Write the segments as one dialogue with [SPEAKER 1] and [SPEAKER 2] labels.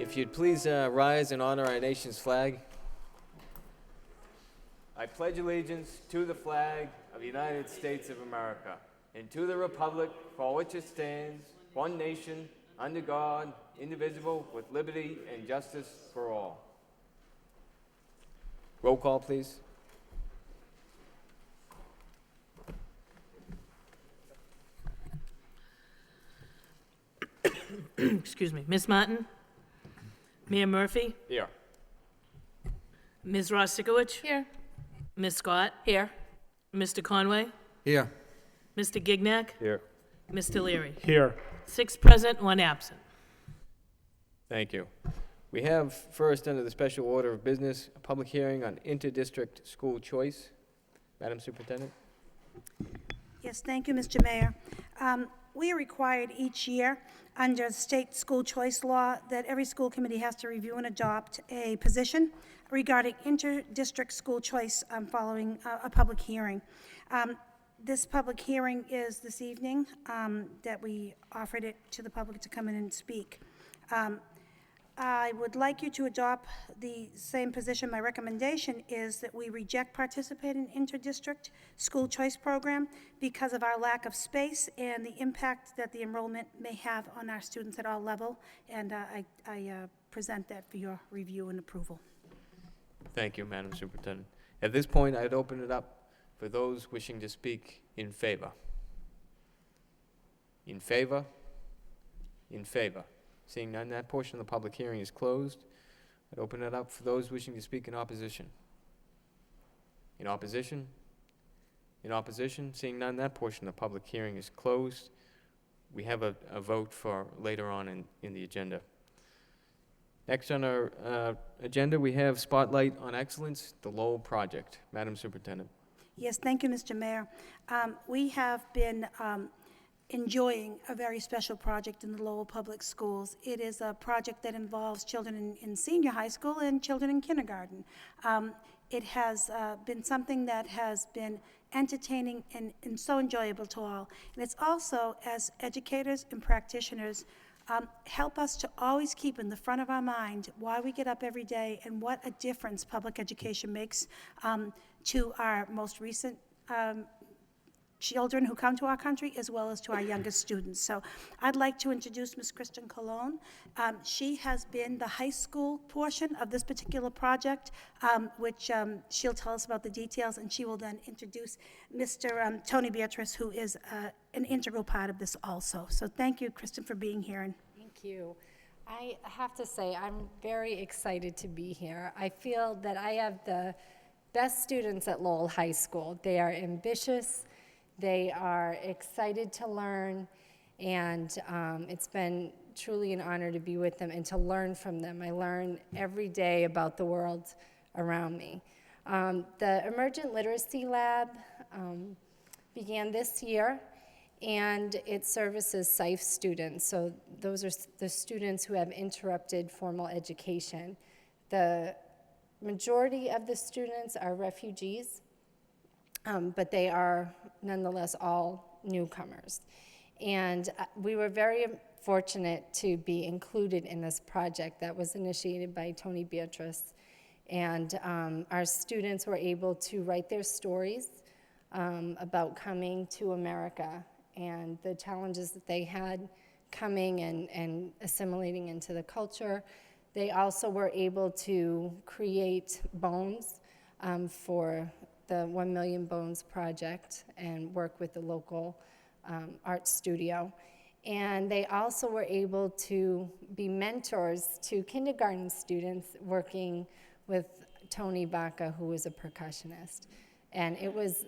[SPEAKER 1] If you'd please rise and honor our nation's flag. I pledge allegiance to the flag of the United States of America and to the republic for which it stands, one nation, under God, indivisible, with liberty and justice for all. Roll call, please.
[SPEAKER 2] Excuse me. Ms. Martin? Mayor Murphy?
[SPEAKER 1] Here.
[SPEAKER 2] Ms. Rostikowicz?
[SPEAKER 3] Here.
[SPEAKER 2] Ms. Scott?
[SPEAKER 3] Here.
[SPEAKER 2] Mr. Conway?
[SPEAKER 4] Here.
[SPEAKER 2] Mr. Gignac?
[SPEAKER 1] Here.
[SPEAKER 2] Mr. Leary?
[SPEAKER 4] Here.
[SPEAKER 2] 6 present, 1 absent.
[SPEAKER 1] Thank you. We have first, under the special order of business, a public hearing on inter-district school choice. Madam Superintendent?
[SPEAKER 5] Yes, thank you, Mr. Mayor. We are required each year under the state school choice law that every school committee has to review and adopt a position regarding inter-district school choice following a public hearing. This public hearing is this evening that we offered it to the public to come in and speak. I would like you to adopt the same position. My recommendation is that we reject participating in inter-district school choice program because of our lack of space and the impact that the enrollment may have on our students at all level. And I present that for your review and approval.
[SPEAKER 1] Thank you, Madam Superintendent. At this point, I'd open it up for those wishing to speak in favor. In favor? In favor. Seeing none, that portion of the public hearing is closed. I'd open it up for those wishing to speak in opposition. In opposition? In opposition? Seeing none, that portion of the public hearing is closed. We have a vote for later on in the agenda. Next on our agenda, we have Spotlight on Excellence, the Lowell Project. Madam Superintendent.
[SPEAKER 5] Yes, thank you, Mr. Mayor. We have been enjoying a very special project in the Lowell Public Schools. It is a project that involves children in senior high school and children in kindergarten. It has been something that has been entertaining and so enjoyable to all. And it's also, as educators and practitioners, help us to always keep in the front of our mind why we get up every day and what a difference public education makes to our most recent children who come to our country, as well as to our youngest students. So I'd like to introduce Ms. Kristen Colon. She has been the high school portion of this particular project, which she'll tell us about the details, and she will then introduce Mr. Tony Beatrice, who is an integral part of this also. So thank you, Kristen, for being here. And
[SPEAKER 3] Thank you. I have to say, I'm very excited to be here. I feel that I have the best students at Lowell High School. They are ambitious, they are excited to learn, and it's been truly an honor to be with them and to learn from them. I learn every day about the world around me. The Emergent Literacy Lab began this year, and it services SIFE students. So those are the students who have interrupted formal education. The majority of the students are refugees, but they are nonetheless all newcomers. And we were very fortunate to be included in this project that was initiated by Tony Beatrice. And our students were able to write their stories about coming to America and the challenges that they had coming and assimilating into the culture. They also were able to create bones for the 1 Million Bones Project and work with the local art studio. And they also were able to be mentors to kindergarten students working with Tony Baca, who was a percussionist. And it was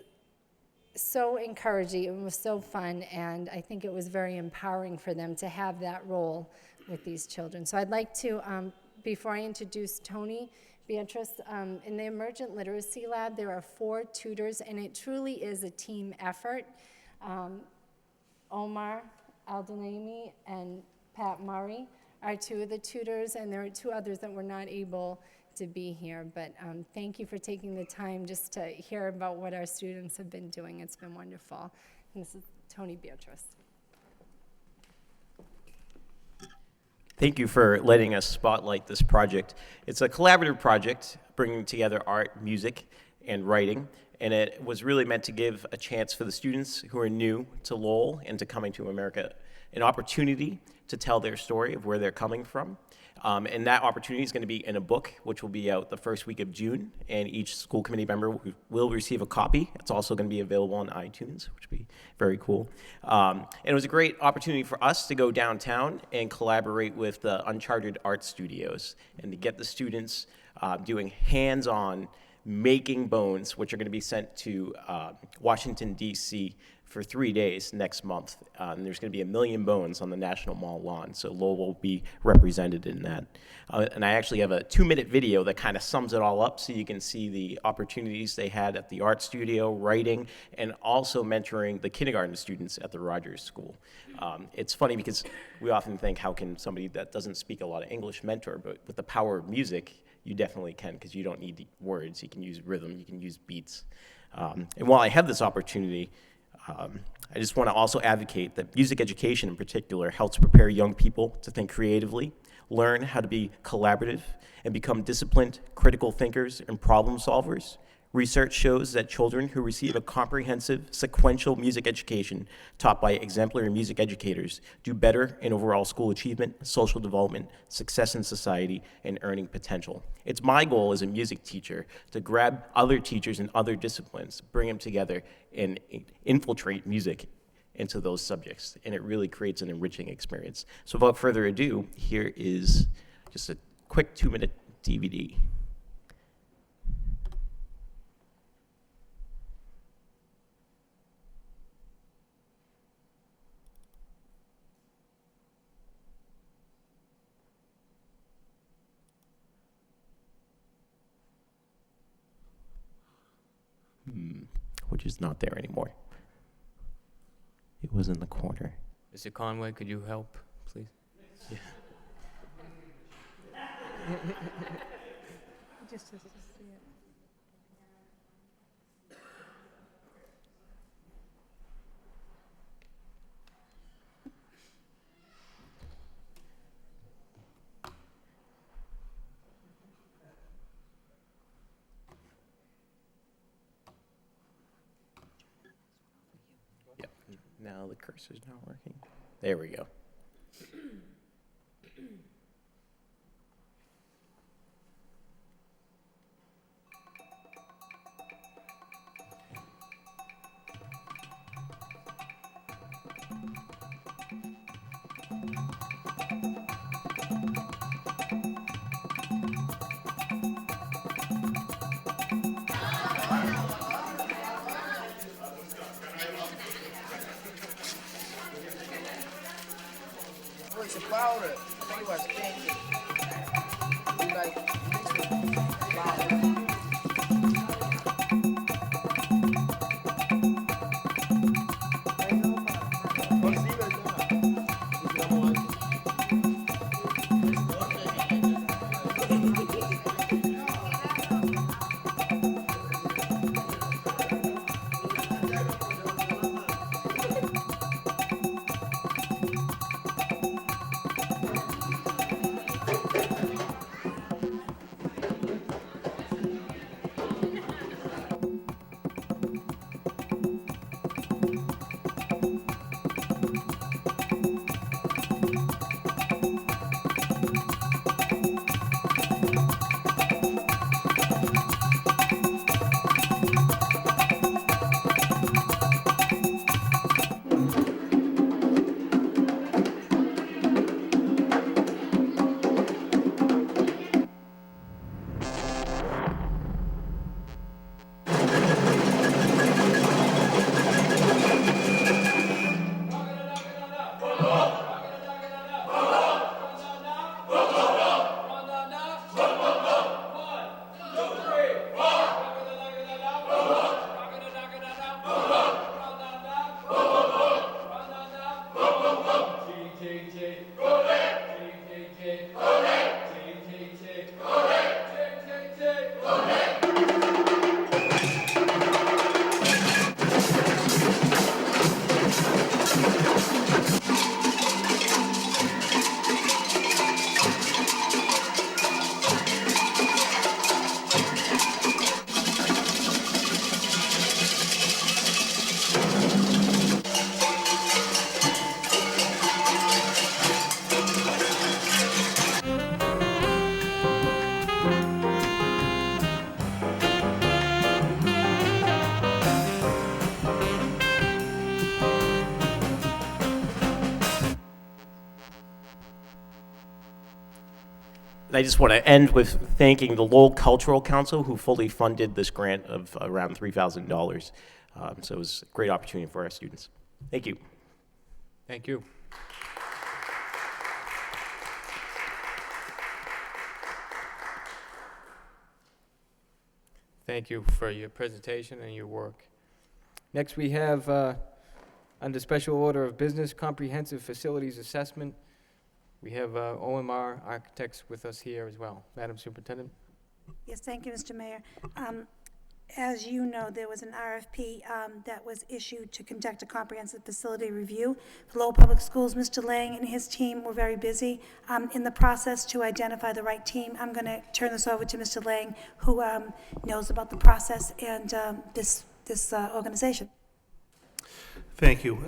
[SPEAKER 3] so encouraging, it was so fun, and I think it was very empowering for them to have that role with these children. So I'd like to, before I introduce Tony Beatrice, in the Emergent Literacy Lab, there are 4 tutors, and it truly is a team effort. Omar Aldanami and Pat Murray are 2 of the tutors, and there are 2 others that were not able to be here. But thank you for taking the time just to hear about what our students have been doing. It's been wonderful. And this is Tony Beatrice.
[SPEAKER 4] Thank you for letting us spotlight this project. It's a collaborative project bringing together art, music, and writing, and it was really meant to give a chance for the students who are new to Lowell and to coming to America an opportunity to tell their story of where they're coming from. And that opportunity is going to be in a book, which will be out the first week of June, and each school committee member will receive a copy. It's also going to be available on iTunes, which will be very cool. And it was a great opportunity for us to go downtown and collaborate with the Uncharted Art Studios and to get the students doing hands-on making bones, which are going to be sent to Washington, D.C. for 3 days next month. And there's going to be 1 million bones on the National Mall lawn, so Lowell will be represented in that. And I actually have a 2-minute video that kind of sums it all up, so you can see the opportunities they had at the art studio, writing, and also mentoring the kindergarten students at the Rogers School. It's funny because we often think, how can somebody that doesn't speak a lot of English mentor? But with the power of music, you definitely can, because you don't need words. You can use rhythm, you can use beats. And while I have this opportunity, I just want to also advocate that music education in particular helps prepare young people to think creatively, learn how to be collaborative, and become disciplined, critical thinkers and problem solvers. Research shows that children who receive a comprehensive, sequential music education taught by exemplary music educators do better in overall school achievement, social development, success in society, and earning potential. It's my goal as a music teacher to grab other teachers in other disciplines, bring them together, and infiltrate music into those subjects, and it really creates an enriching experience. So without further ado, here is just a quick 2-minute DVD. Which is not there anymore. It was in the corner.
[SPEAKER 1] Mr. Conway, could you help, please?
[SPEAKER 4] Yeah. Yep. Now the cursor's not working. There we go.
[SPEAKER 6] What's about it? He was thinking. Like,
[SPEAKER 4] I just want to end with thanking the Lowell Cultural Council, who fully funded this grant of around $3,000. So it was a great opportunity for our students. Thank you.
[SPEAKER 1] Thank you. Thank you for your presentation and your work. Next, we have, under special order of business, comprehensive facilities assessment. We have OMR Architects with us here as well. Madam Superintendent?
[SPEAKER 5] Yes, thank you, Mr. Mayor. As you know, there was an RFP that was issued to conduct a comprehensive facility review for Lowell Public Schools. Mr. Lang and his team were very busy in the process to identify the right team. I'm going to turn this over to Mr. Lang, who knows about the process and this organization.
[SPEAKER 7] Thank you.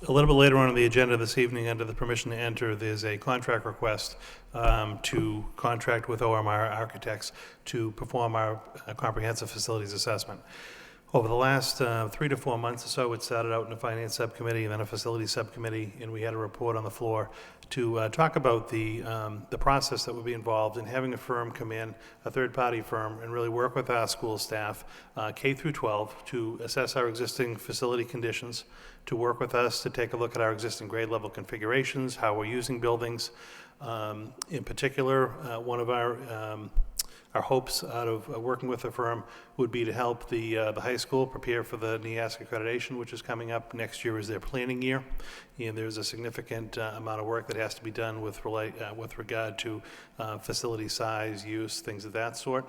[SPEAKER 7] A little bit later on the agenda this evening, under the permission to enter, there's a contract request to contract with OMR Architects to perform our comprehensive facilities assessment. Over the last 3 to 4 months or so, it started out in a finance subcommittee and then a facilities subcommittee, and we had a report on the floor to talk about the process that would be involved in having a firm come in, a third-party firm, and really work with our school staff, K through 12, to assess our existing facility conditions, to work with us to take a look at our existing grade level configurations, how we're using buildings. In particular, one of our hopes out of working with the firm would be to help the high school prepare for the NEASC accreditation, which is coming up. Next year is their planning year, and there's a significant amount of work that has to be done with regard to facility size, use, things of that sort.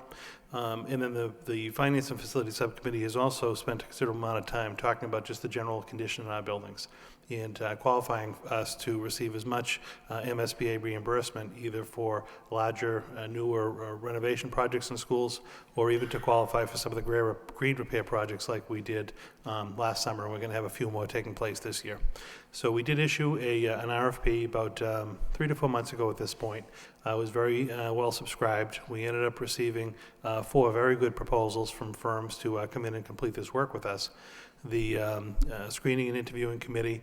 [SPEAKER 7] And then the Finance and Facilities Subcommittee has also spent a considerable amount of time talking about just the general condition in our buildings and qualifying us to receive as much MSBA reimbursement, either for larger, newer renovation projects in schools, or even to qualify for some of the green repair projects like we did last summer, and we're going to have a few more taking place this year. So we did issue an RFP about 3 to 4 months ago at this point. It was very well subscribed. We ended up receiving 4 very good proposals from firms to come in and complete this work with us. The screening and interviewing committee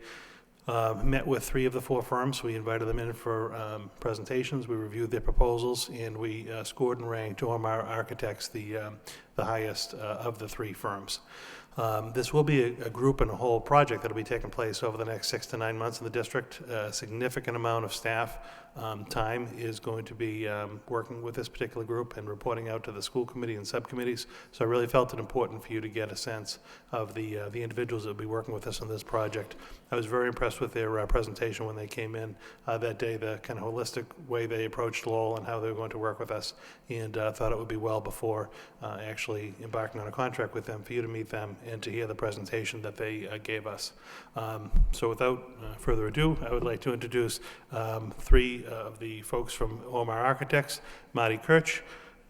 [SPEAKER 7] met with 3 of the 4 firms. We invited them in for presentations. We reviewed their proposals, and we scored and ranked OMR Architects the highest of the 3 firms. This will be a group and a whole project that will be taking place over the next 6 to 9 months in the district. A significant amount of staff time is going to be working with this particular group and reporting out to the school committee and subcommittees. So I really felt it important for you to get a sense of the individuals that will be working with us on this project. I was very impressed with their presentation when they came in that day, the kind of holistic way they approached Lowell and how they were going to work with us, and thought it would be well before actually embarking on a contract with them for you to meet them and to hear the presentation that they gave us. So without further ado, I would like to introduce 3 of the folks from OMR Architects, Marty Kirch,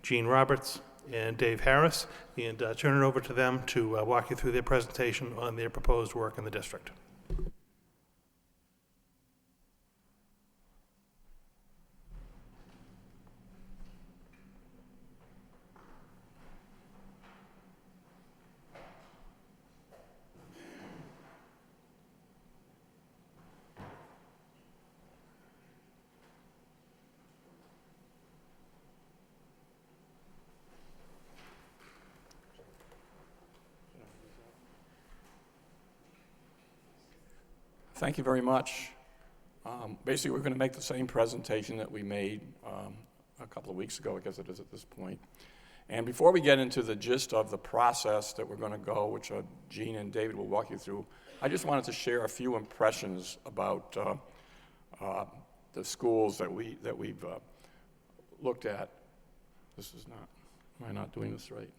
[SPEAKER 7] Gene Roberts, and Dave Harris, and turn it over to them to walk you through their presentation on their proposed work in the district.
[SPEAKER 8] Thank you very much. Basically, we're going to make the same presentation that we made a couple of weeks ago, I guess it is at this point. And before we get into the gist of the process that we're going to go, which Gene and David will walk you through, I just wanted to share a few impressions about the schools that we've looked at. This is not, am I not doing this right?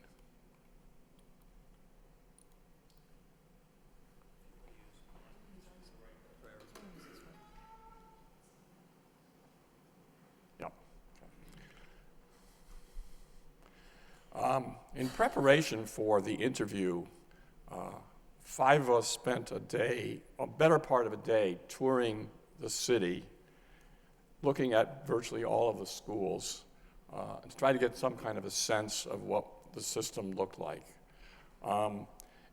[SPEAKER 8] In preparation for the interview, 5 of us spent a better part of a day touring the city, looking at virtually all of the schools, to try to get some kind of a sense of what the system looked like.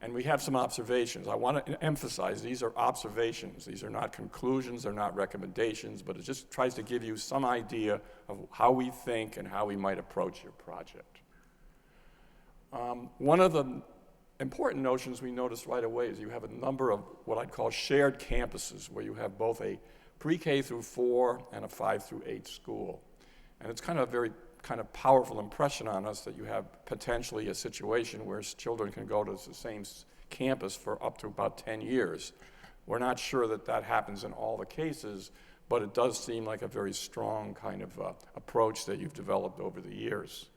[SPEAKER 8] And we have some observations. I want to emphasize these are observations. These are not conclusions, they're not recommendations, but it just tries to give you some idea of how we think and how we might approach your project. One of the important notions we noticed right away is you have a number of what I'd call shared campuses, where you have both a pre-K through 4 and a 5 through 8 school. And it's kind of a very kind of powerful impression on us that you have potentially a situation where children can go to the same campus for up to about 10 years. We're not sure that that happens in all the cases, but it does seem like a very strong kind of approach that you've developed over the years.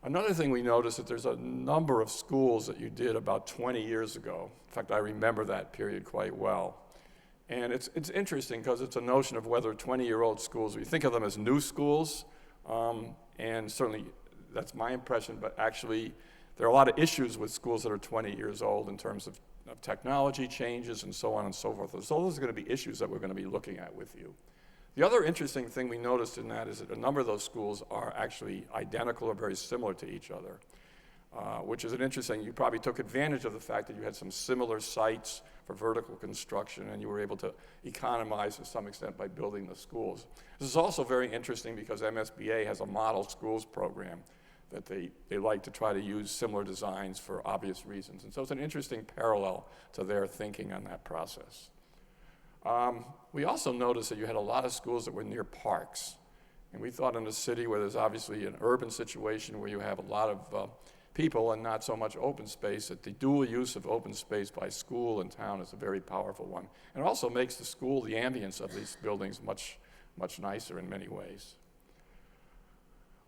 [SPEAKER 8] Another thing we noticed that there's a number of schools that you did about 20 years ago. In fact, I remember that period quite well. And it's interesting because it's a notion of whether 20-year-old schools, we think of them as new schools, and certainly that's my impression, but actually there are a lot of issues with schools that are 20 years old in terms of technology changes and so on and so forth. So those are going to be issues that we're going to be looking at with you. The other interesting thing we noticed in that is that a number of those schools are actually identical or very similar to each other, which is an interesting, you probably took advantage of the fact that you had some similar sites for vertical construction and you were able to economize to some extent by building the schools. This is also very interesting because MSBA has a model schools program that they like to try to use similar designs for obvious reasons. And so it's an interesting parallel to their thinking on that process. We also noticed that you had a lot of schools that were near parks. And we thought in a city where there's obviously an urban situation where you have a lot of people and not so much open space, that the dual use of open space by school and town is a very powerful one. And it also makes the school, the ambience of these buildings much, much nicer in many ways.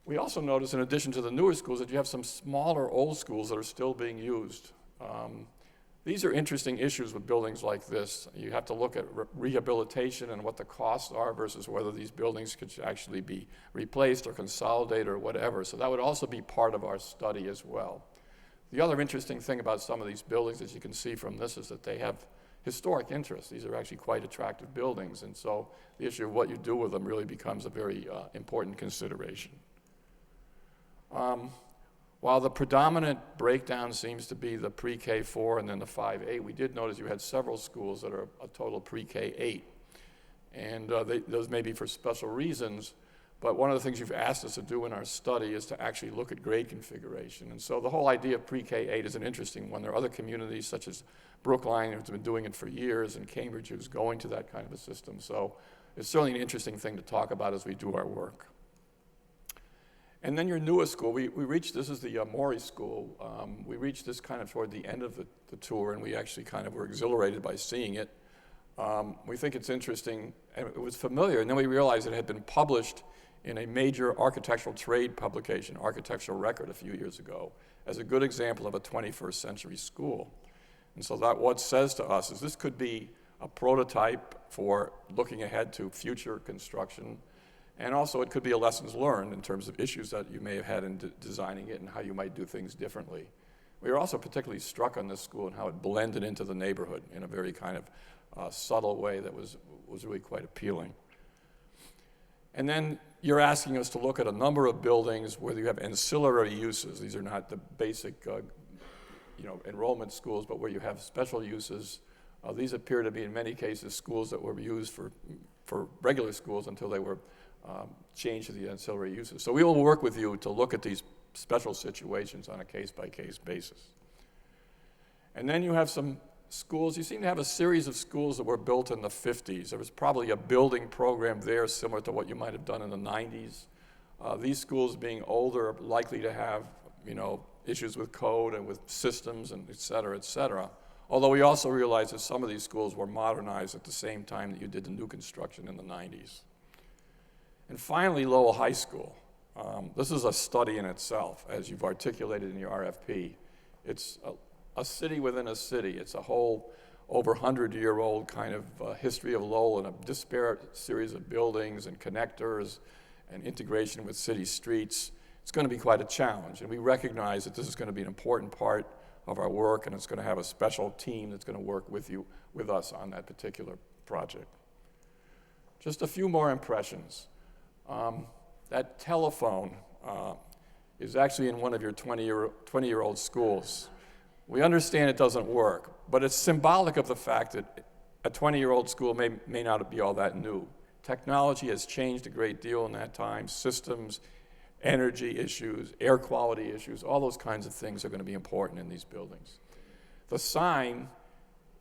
[SPEAKER 8] We also notice, in addition to the newer schools, that you have some smaller old schools that are still being used. These are interesting issues with buildings like this. You have to look at rehabilitation and what the costs are versus whether these buildings could actually be replaced or consolidated or whatever. So that would also be part of our study as well. The other interesting thing about some of these buildings, as you can see from this, is that they have historic interest. These are actually quite attractive buildings, and so the issue of what you do with them really becomes a very important consideration. While the predominant breakdown seems to be the pre-K 4 and then the 5-8, we did notice you had several schools that are a total pre-K 8. And those may be for special reasons, but one of the things you've asked us to do in our study is to actually look at grade configuration. And so the whole idea of pre-K 8 is an interesting one. There are other communities such as Brookline who's been doing it for years, and Cambridge who's going to that kind of a system. So it's certainly an interesting thing to talk about as we do our work. And then your newest school, we reached, this is the Morey School. We reached this kind of toward the end of the tour, and we actually kind of were exhilarated by seeing it. We think it's interesting, and it was familiar, and then we realized it had been published in a major architectural trade publication, Architectural Record, a few years ago, as a good example of a 21st century school. And so that what says to us is this could be a prototype for looking ahead to future construction. And also it could be a lessons learned in terms of issues that you may have had in designing it and how you might do things differently. We were also particularly struck on this school and how it blended into the neighborhood in a very kind of subtle way that was really quite appealing. And then you're asking us to look at a number of buildings where you have ancillary uses. These are not the basic enrollment schools, but where you have special uses. These appear to be, in many cases, schools that were used for regular schools until they were changed to the ancillary uses. So we will work with you to look at these special situations on a case-by-case basis. And then you have some schools. You seem to have a series of schools that were built in the 50s. There was probably a building program there similar to what you might have done in the 90s. These schools, being older, are likely to have, issues with code and with systems and et cetera, et cetera. Although we also realize that some of these schools were modernized at the same time that you did the new construction in the 90s. And finally, Lowell High School. This is a study in itself, as you've articulated in your RFP. It's a city within a city. It's a whole over 100-year-old kind of history of Lowell and a disparate series of buildings and connectors and integration with city streets. It's going to be quite a challenge, and we recognize that this is going to be an important part of our work, and it's going to have a special team that's going to work with us on that particular project. Just a few more impressions. That telephone is actually in one of your 20-year-old schools. We understand it doesn't work, but it's symbolic of the fact that a 20-year-old school may not be all that new. Technology has changed a great deal in that time. Systems, energy issues, air quality issues, all those kinds of things are going to be important in these buildings. The sign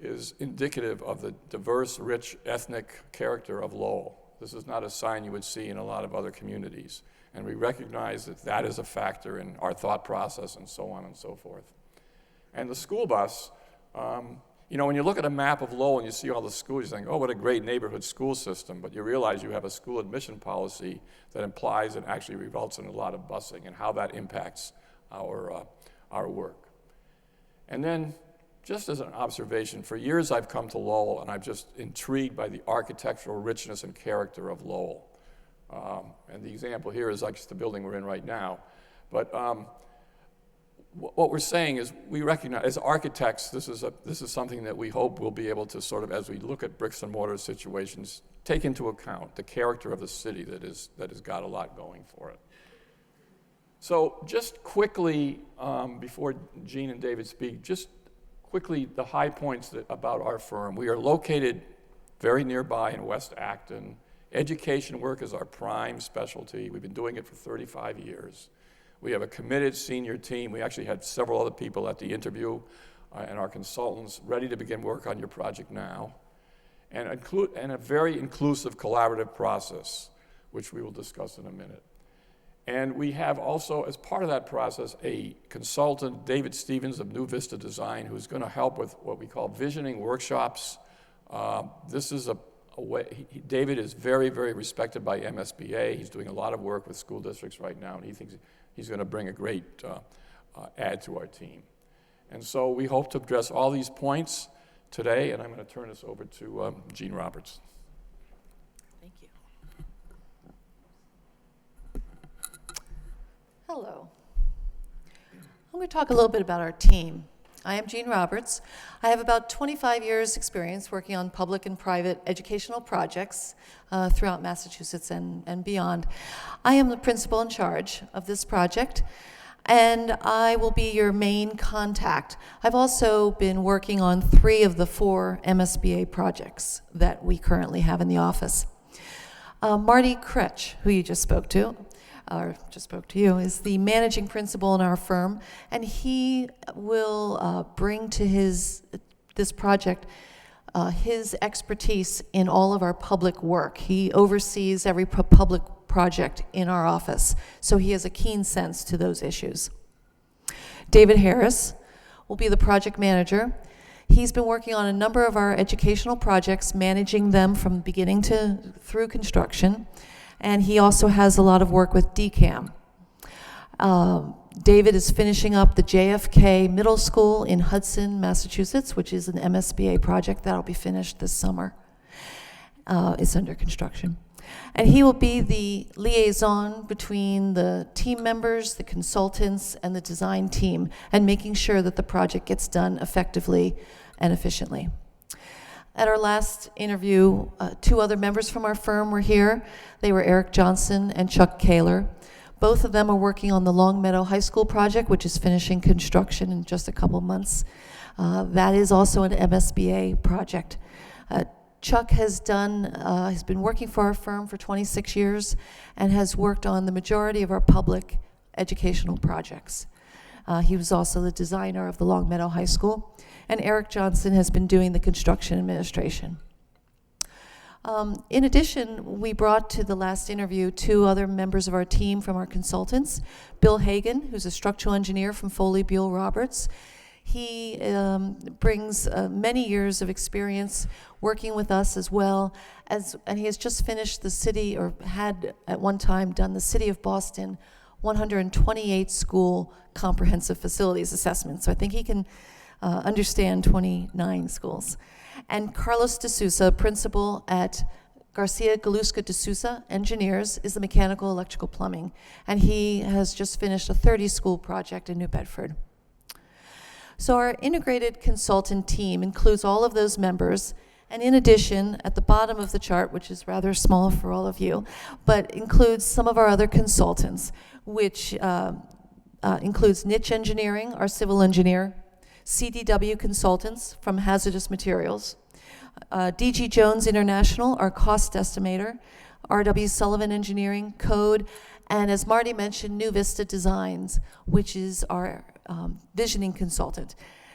[SPEAKER 8] is indicative of the diverse, rich, ethnic character of Lowell. This is not a sign you would see in a lot of other communities. And we recognize that that is a factor in our thought process and so on and so forth. And the school bus, you know, when you look at a map of Lowell and you see all the schools, you think, oh, what a great neighborhood school system. But you realize you have a school admission policy that implies and actually results in a lot of busing and how that impacts our work. And then, just as an observation, for years I've come to Lowell and I'm just intrigued by the architectural richness and character of Lowell. And the example here is like the building we're in right now. But what we're saying is we recognize, as architects, this is something that we hope we'll be able to sort of, as we look at bricks and mortar situations, take into account the character of the city that has got a lot going for it. So just quickly, before Jean and David speak, just quickly the high points about our firm. We are located very nearby in West Acton. Education work is our prime specialty. We've been doing it for 35 years. We have a committed senior team. We actually had several other people at the interview and our consultants ready to begin work on your project now. And a very inclusive collaborative process, which we will discuss in a minute. And we have also, as part of that process, a consultant, David Stevens of New Vista Design, who's going to help with what we call visioning workshops. This is a way, David is very, very respected by MSBA. He's doing a lot of work with school districts right now, and he thinks he's going to bring a great add to our team. And so we hope to address all these points today, and I'm going to turn this over to Jean Roberts.
[SPEAKER 9] Thank you. Hello. I'm going to talk a little bit about our team. I am Jean Roberts. I have about 25 years experience working on public and private educational projects throughout Massachusetts and beyond. I am the principal in charge of this project, and I will be your main contact. I've also been working on 3 of the 4 MSBA projects that we currently have in the office. Marty Kretsch, who you just spoke to, is the managing principal in our firm, and he will bring to this project his expertise in all of our public work. He oversees every public project in our office, so he has a keen sense to those issues. David Harris will be the project manager. He's been working on a number of our educational projects, managing them from beginning through construction. And he also has a lot of work with DCAM. David is finishing up the JFK Middle School in Hudson, Massachusetts, which is an MSBA project that'll be finished this summer. It's under construction. And he will be the liaison between the team members, the consultants, and the design team, and making sure that the project gets done effectively and efficiently. At our last interview, 2 other members from our firm were here. They were Eric Johnson and Chuck Kaler. Both of them are working on the Long Meadow High School project, which is finishing construction in just a couple months. That is also an MSBA project. Chuck has been working for our firm for 26 years and has worked on the majority of our public educational projects. He was also the designer of the Long Meadow High School. And Eric Johnson has been doing the construction administration. In addition, we brought to the last interview 2 other members of our team from our consultants. Bill Hagan, who's a structural engineer from Foley Buell Roberts. He brings many years of experience working with us as well, and he has just finished the city, or had at one time done the City of Boston 128 school comprehensive facilities assessment. So I think he can understand 29 schools. And Carlos de Sousa, principal at Garcia Galusca de Sousa Engineers, is the mechanical, electrical, plumbing, and he has just finished a 30-school project in New Bedford. So our integrated consultant team includes all of those members, and in addition, at the bottom of the chart, which is rather small for all of you, but includes some of our other consultants, which includes Niche Engineering, our civil engineer, CDW Consultants from Hazardous Materials, DG Jones International, our cost estimator, RW Sullivan Engineering, Code, and as Marty mentioned, New Vista Designs, which is our visioning consultant.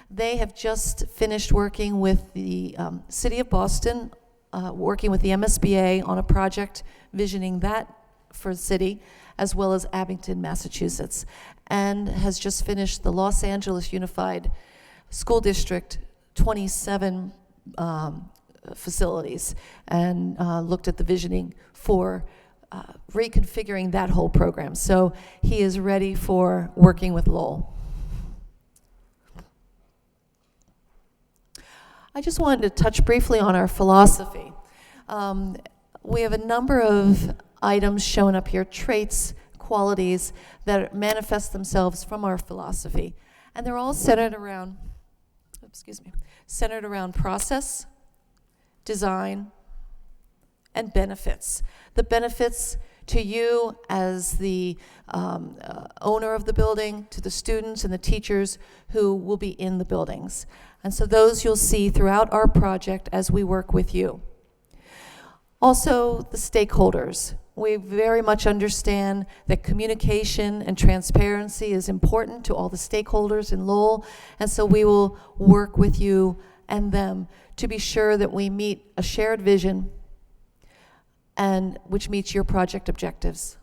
[SPEAKER 9] They have just finished working with the City of Boston, working with the MSBA on a project visioning that for the city, as well as Abington, Massachusetts, and has just finished the Los Angeles Unified School District 27 facilities, and looked at the visioning for reconfiguring that whole program. So he is ready for working with Lowell. I just wanted to touch briefly on our philosophy. We have a number of items shown up here, traits, qualities that manifest themselves from our philosophy. And they're all centered around, centered around process, design, and benefits. The benefits to you as the owner of the building, to the students and the teachers who will be in the buildings. And so those you'll see throughout our project as we work with you. Also, the stakeholders. We very much understand that communication and transparency is important to all the stakeholders in Lowell, and so we will work with you and them to be sure that we meet a shared vision and which meets your project objectives.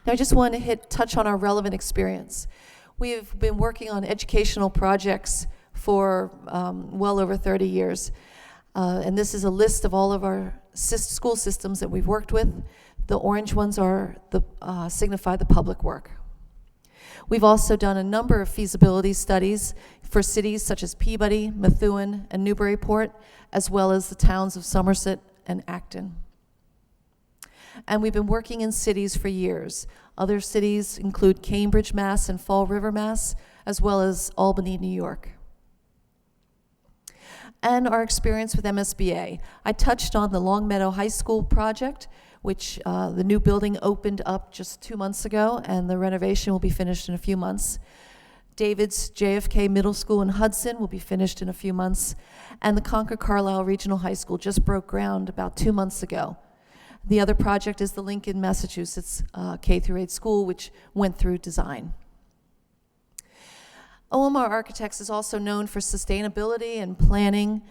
[SPEAKER 9] Now I just want to touch on our relevant experience. We've been working on educational projects for well over 30 years. And this is a list of all of our school systems that we've worked with. The orange ones are signify the public work. We've also done a number of feasibility studies for cities such as Peabody, Methuen, and Newburyport, as well as the towns of Somerset and Acton. And we've been working in cities for years. Other cities include Cambridge, Mass, and Fall River, Mass, as well as Albany, New York. And our experience with MSBA. I touched on the Longmeadow High School project, which the new building opened up just 2 months ago, and the renovation will be finished in a few months. David's JFK Middle School in Hudson will be finished in a few months, and the Concord-Carlisle Regional High School just broke ground about 2 months ago. The other project is the Lincoln, Massachusetts K-8 school, which went through design. OMR Architects is also known for sustainability and planning.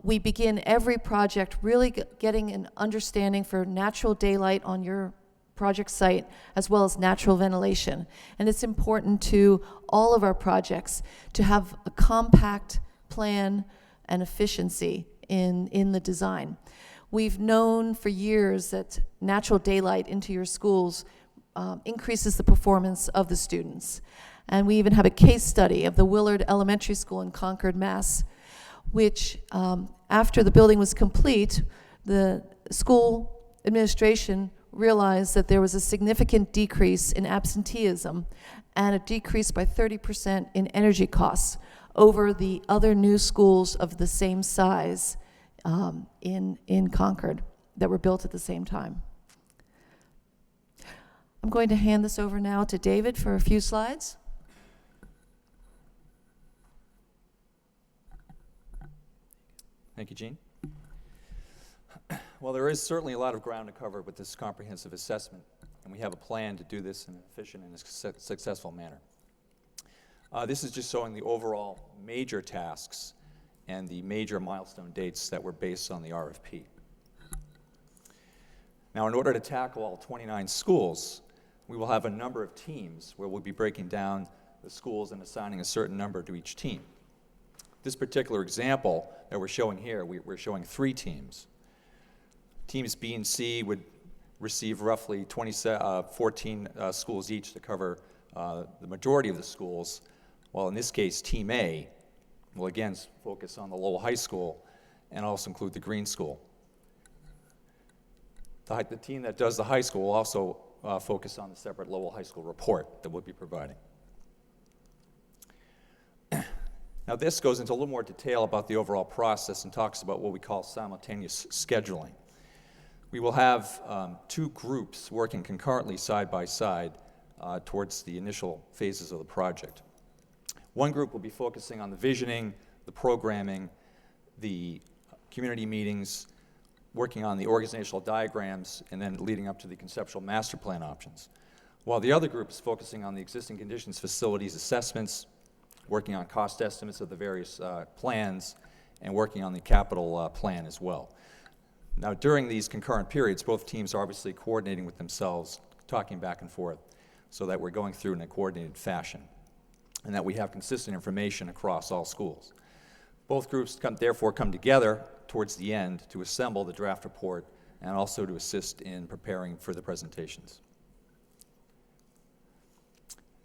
[SPEAKER 9] We begin every project really getting an understanding for natural daylight on your project site, as well as natural ventilation. And it's important to all of our projects to have a compact plan and efficiency in the design. We've known for years that natural daylight into your schools increases the performance of the students. And we even have a case study of the Willard Elementary School in Concord, Mass, which after the building was complete, the school administration realized that there was a significant decrease in absenteeism and a decrease by 30% in energy costs over the other new schools of the same size in Concord that were built at the same time. I'm going to hand this over now to David for a few slides.
[SPEAKER 10] Thank you, Jean. Well, there is certainly a lot of ground to cover with this comprehensive assessment, and we have a plan to do this in an efficient and successful manner. This is just showing the overall major tasks and the major milestone dates that were based on the RFP. Now, in order to tackle all 29 schools, we will have a number of teams where we'll be breaking down the schools and assigning a certain number to each team. This particular example that we're showing here, we're showing 3 teams. Teams B and C would receive roughly 14 schools each to cover the majority of the schools, while in this case, Team A will again focus on the Lowell High School and also include the Green School. The team that does the high school will also focus on the separate Lowell High School report that we'll be providing. Now this goes into a little more detail about the overall process and talks about what we call simultaneous scheduling. We will have 2 groups working concurrently side by side towards the initial phases of the project. One group will be focusing on the visioning, the programming, the community meetings, working on the organizational diagrams, and then leading up to the conceptual master plan options. While the other group is focusing on the existing conditions, facilities, assessments, working on cost estimates of the various plans, and working on the capital plan as well. Now, during these concurrent periods, both teams are obviously coordinating with themselves, talking back and forth, so that we're going through in a coordinated fashion, and that we have consistent information across all schools. Both groups therefore come together towards the end to assemble the draft report and also to assist in preparing for the presentations.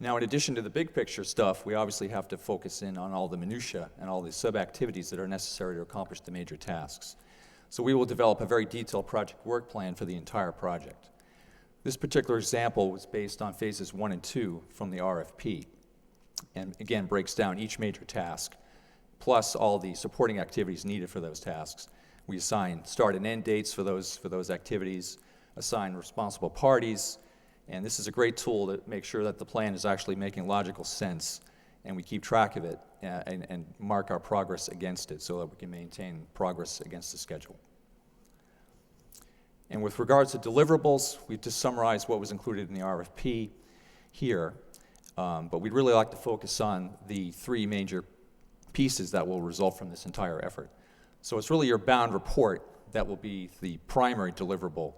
[SPEAKER 10] Now, in addition to the big picture stuff, we obviously have to focus in on all the minutia and all the sub-activities that are necessary to accomplish the major tasks. So we will develop a very detailed project work plan for the entire project. This particular example was based on phases 1 and 2 from the RFP, and again breaks down each major task, plus all the supporting activities needed for those tasks. We assign start and end dates for those activities, assign responsible parties, and this is a great tool to make sure that the plan is actually making logical sense, and we keep track of it and mark our progress against it so that we can maintain progress against the schedule. And with regards to deliverables, we've just summarized what was included in the RFP here, but we'd really like to focus on the 3 major pieces that will result from this entire effort. So it's really your bound report that will be the primary deliverable.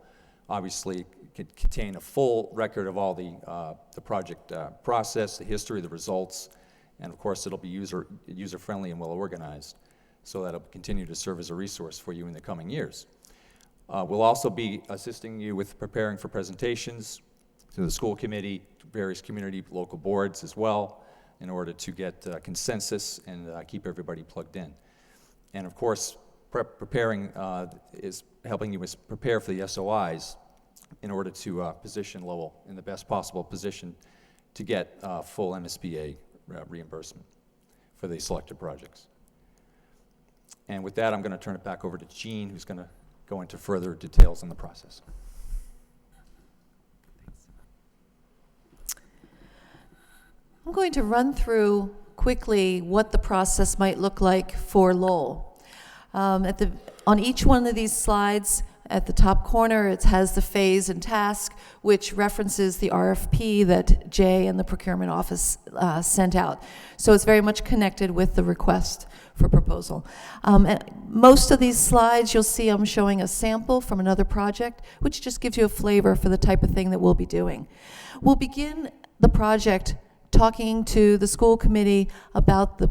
[SPEAKER 10] Obviously, it could contain a full record of all the project process, the history, the results, and of course it'll be user-friendly and well organized, so that it'll continue to serve as a resource for you in the coming years. We'll also be assisting you with preparing for presentations to the school committee, to various community local boards as well, in order to get consensus and keep everybody plugged in. And of course, preparing is helping you prepare for the SOIs in order to position Lowell in the best possible position to get full MSBA reimbursement for the selected projects. And with that, I'm going to turn it back over to Jean, who's going to go into further details in the process.
[SPEAKER 9] I'm going to run through quickly what the process might look like for Lowell. On each one of these slides, at the top corner, it has the phase and task, which references the RFP that Jay and the procurement office sent out. So it's very much connected with the request for proposal. And most of these slides, you'll see I'm showing a sample from another project, which just gives you a flavor for the type of thing that we'll be doing. We'll begin the project talking to the school committee about the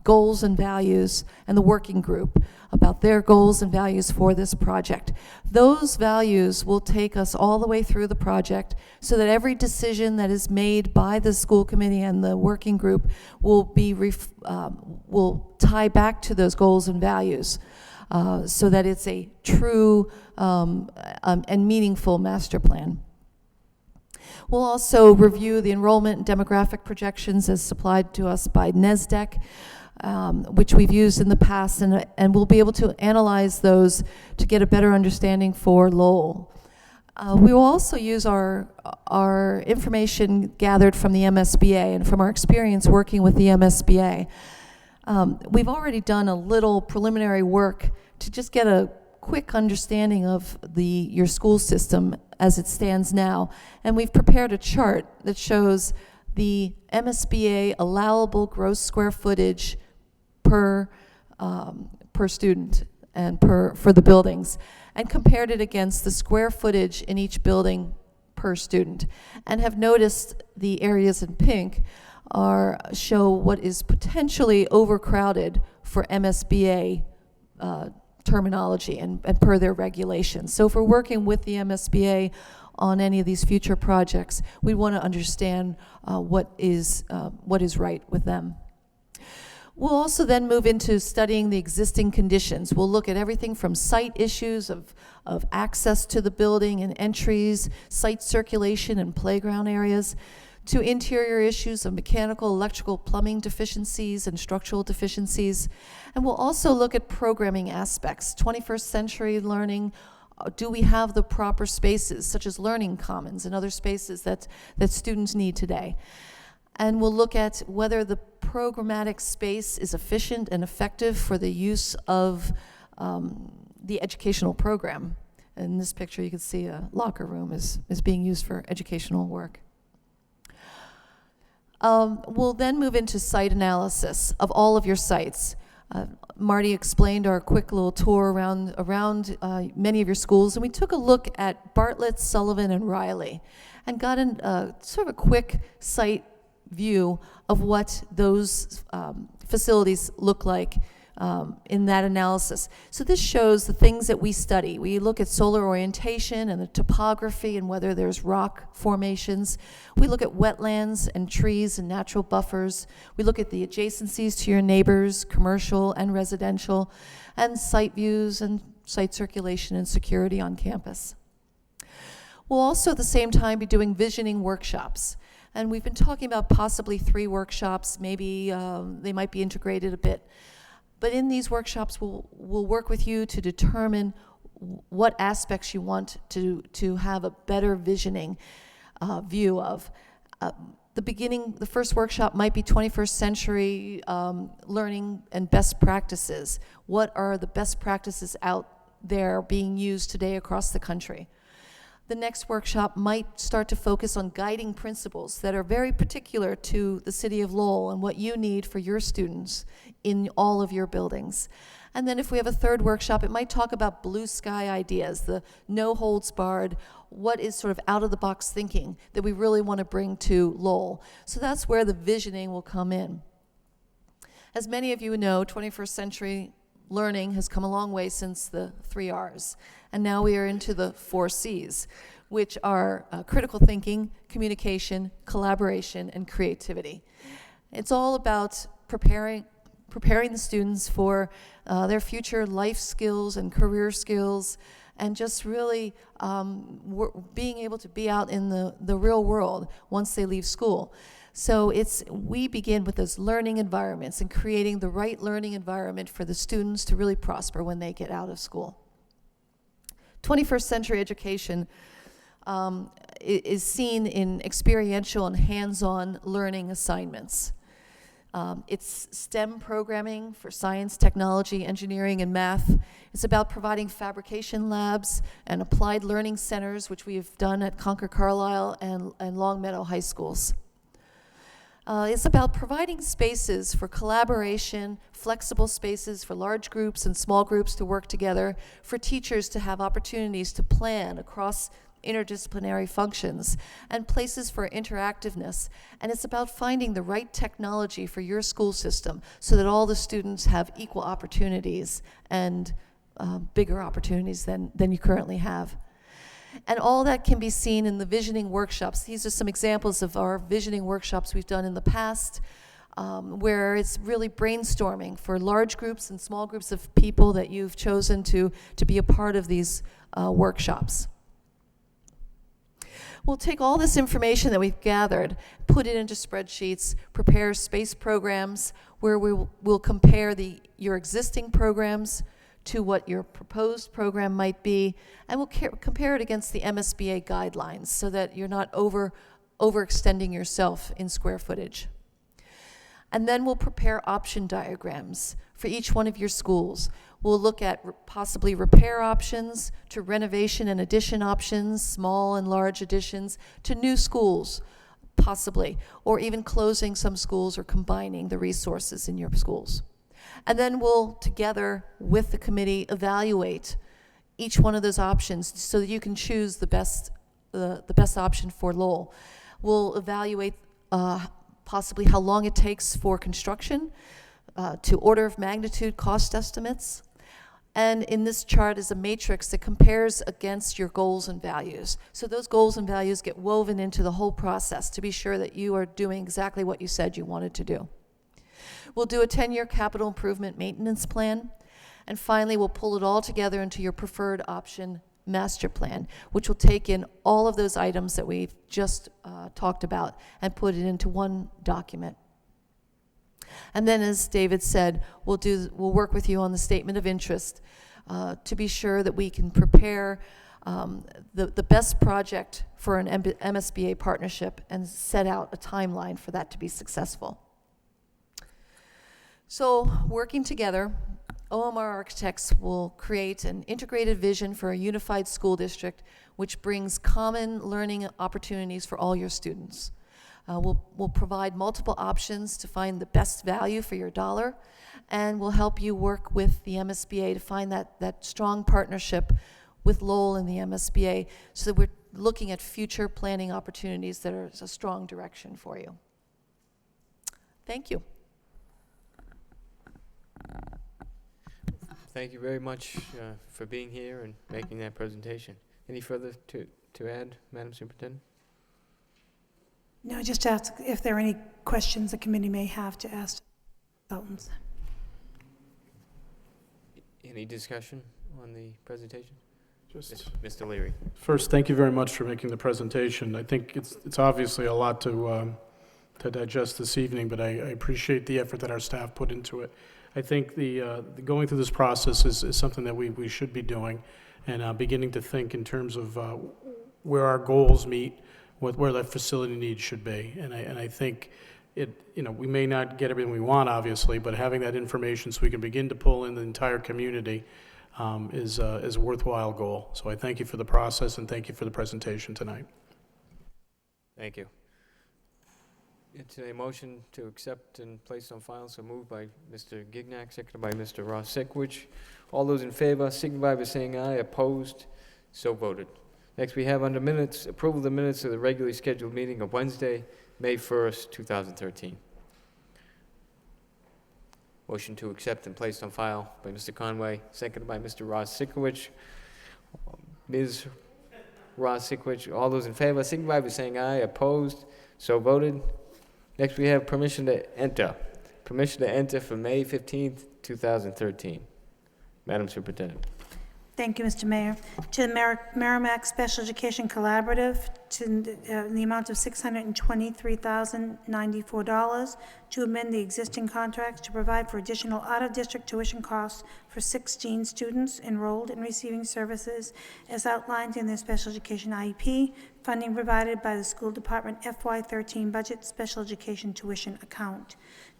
[SPEAKER 9] goals and values, and the working group about their goals and values for this project. Those values will take us all the way through the project so that every decision that is made by the school committee and the working group will be will tie back to those goals and values so that it's a true and meaningful master plan. We'll also review the enrollment and demographic projections as supplied to us by NESDEC, which we've used in the past, and we'll be able to analyze those to get a better understanding for Lowell. We will also use our information gathered from the MSBA and from our experience working with the MSBA. We've already done a little preliminary work to just get a quick understanding of your school system as it stands now, and we've prepared a chart that shows the MSBA allowable gross square footage per student and for the buildings, and compared it against the square footage in each building per student, and have noticed the areas in pink show what is potentially overcrowded for MSBA terminology and per their regulations. So if we're working with the MSBA on any of these future projects, we want to understand what is right with them. We'll also then move into studying the existing conditions. We'll look at everything from site issues of access to the building and entries, site circulation and playground areas, to interior issues of mechanical, electrical, plumbing deficiencies and structural deficiencies. And we'll also look at programming aspects, 21st century learning. Do we have the proper spaces, such as learning commons and other spaces that students need today? And we'll look at whether the programmatic space is efficient and effective for the use of the educational program. In this picture, you can see a locker room is being used for educational work. We'll then move into site analysis of all of your sites. Marty explained our quick little tour around many of your schools, and we took a look at Bartlett, Sullivan, and Riley, and got sort of a quick site view of what those facilities look like in that analysis. So this shows the things that we study. We look at solar orientation and the topography and whether there's rock formations. We look at wetlands and trees and natural buffers. We look at the adjacencies to your neighbors, commercial and residential, and site views and site circulation and security on campus. We'll also at the same time be doing visioning workshops. And we've been talking about possibly 3 workshops. Maybe they might be integrated a bit. But in these workshops, we'll work with you to determine what aspects you want to have a better visioning view of. The first workshop might be 21st century learning and best practices. What are the best practices out there being used today across the country? The next workshop might start to focus on guiding principles that are very particular to the city of Lowell and what you need for your students in all of your buildings. And then if we have a third workshop, it might talk about blue sky ideas, the no holds barred, what is sort of out of the box thinking that we really want to bring to Lowell. So that's where the visioning will come in. As many of you know, 21st century learning has come a long way since the 3 R's. And now we are into the 4 C's, which are critical thinking, communication, collaboration, and creativity. It's all about preparing the students for their future life skills and career skills, and just really being able to be out in the real world once they leave school. So we begin with those learning environments and creating the right learning environment for the students to really prosper when they get out of school. 21st century education is seen in experiential and hands-on learning assignments. It's STEM programming for science, technology, engineering, and math. It's about providing fabrication labs and applied learning centers, which we've done at Concord Carlisle and Longmeadow high schools. It's about providing spaces for collaboration, flexible spaces for large groups and small groups to work together, for teachers to have opportunities to plan across interdisciplinary functions, and places for interactiveness. And it's about finding the right technology for your school system so that all the students have equal opportunities and bigger opportunities than you currently have. And all that can be seen in the visioning workshops. These are some examples of our visioning workshops we've done in the past, where it's really brainstorming for large groups and small groups of people that you've chosen to be a part of these workshops. We'll take all this information that we've gathered, put it into spreadsheets, prepare space programs where we'll compare your existing programs to what your proposed program might be, and we'll compare it against the MSBA guidelines so that you're not overextending yourself in square footage. And then we'll prepare option diagrams for each one of your schools. We'll look at possibly repair options, to renovation and addition options, small and large additions, to new schools, possibly, or even closing some schools or combining the resources in your schools. And then we'll, together with the committee, evaluate each one of those options so that you can choose the best option for Lowell. We'll evaluate possibly how long it takes for construction, to order of magnitude cost estimates. And in this chart is a matrix that compares against your goals and values. So those goals and values get woven into the whole process to be sure that you are doing exactly what you said you wanted to do. We'll do a 10-year capital improvement maintenance plan. And finally, we'll pull it all together into your preferred option master plan, which will take in all of those items that we've just talked about and put it into one document. And then, as David said, we'll work with you on the statement of interest to be sure that we can prepare the best project for an MSBA partnership and set out a timeline for that to be successful. So, working together, OMR Architects will create an integrated vision for a unified school district which brings common learning opportunities for all your students. We'll provide multiple options to find the best value for your dollar, and we'll help you work with the MSBA to find that strong partnership with Lowell and the MSBA so that we're looking at future planning opportunities that are a strong direction for you. Thank you.
[SPEAKER 1] Thank you very much for being here and making that presentation. Any further to add, Madam Superintendent?
[SPEAKER 5] No, just ask if there are any questions the committee may have to ask consultants.
[SPEAKER 1] Any discussion on the presentation?
[SPEAKER 11] Just
[SPEAKER 1] Mr. Leary.
[SPEAKER 11] first, thank you very much for making the presentation. I think it's obviously a lot to digest this evening, but I appreciate the effort that our staff put into it. I think the going through this process is something that we should be doing, and beginning to think in terms of where our goals meet, where that facility needs should be. And I think we may not get everything we want, obviously, but having that information so we can begin to pull in the entire community is a worthwhile goal. So I thank you for the process and thank you for the presentation tonight.
[SPEAKER 1] Thank you. It's a motion to accept and place on file, so moved by Mr. Gignac, seconded by Mr. Ross Sikowicz. All those in favor signify by saying aye. Opposed? So voted. Next, we have under minutes, approval of the minutes of the regularly scheduled meeting of Wednesday, May 1st, 2013. Motion to accept and place on file by Mr. Conway, seconded by Mr. Ross Sikowicz. Ms. Ross Sikowicz, all those in favor signify by saying aye. Opposed? So voted. Next, we have permission to enter. Permission to enter for May 15th, 2013. Madam Superintendent.
[SPEAKER 5] Thank you, Mr. Mayor. To the Merrimack Special Education Collaborative, in the amount of $623,094, to amend the existing contracts to provide for additional out-of-district tuition costs for 16 students enrolled in receiving services as outlined in their special education IEP, funding provided by the school department FY13 budget special education tuition account.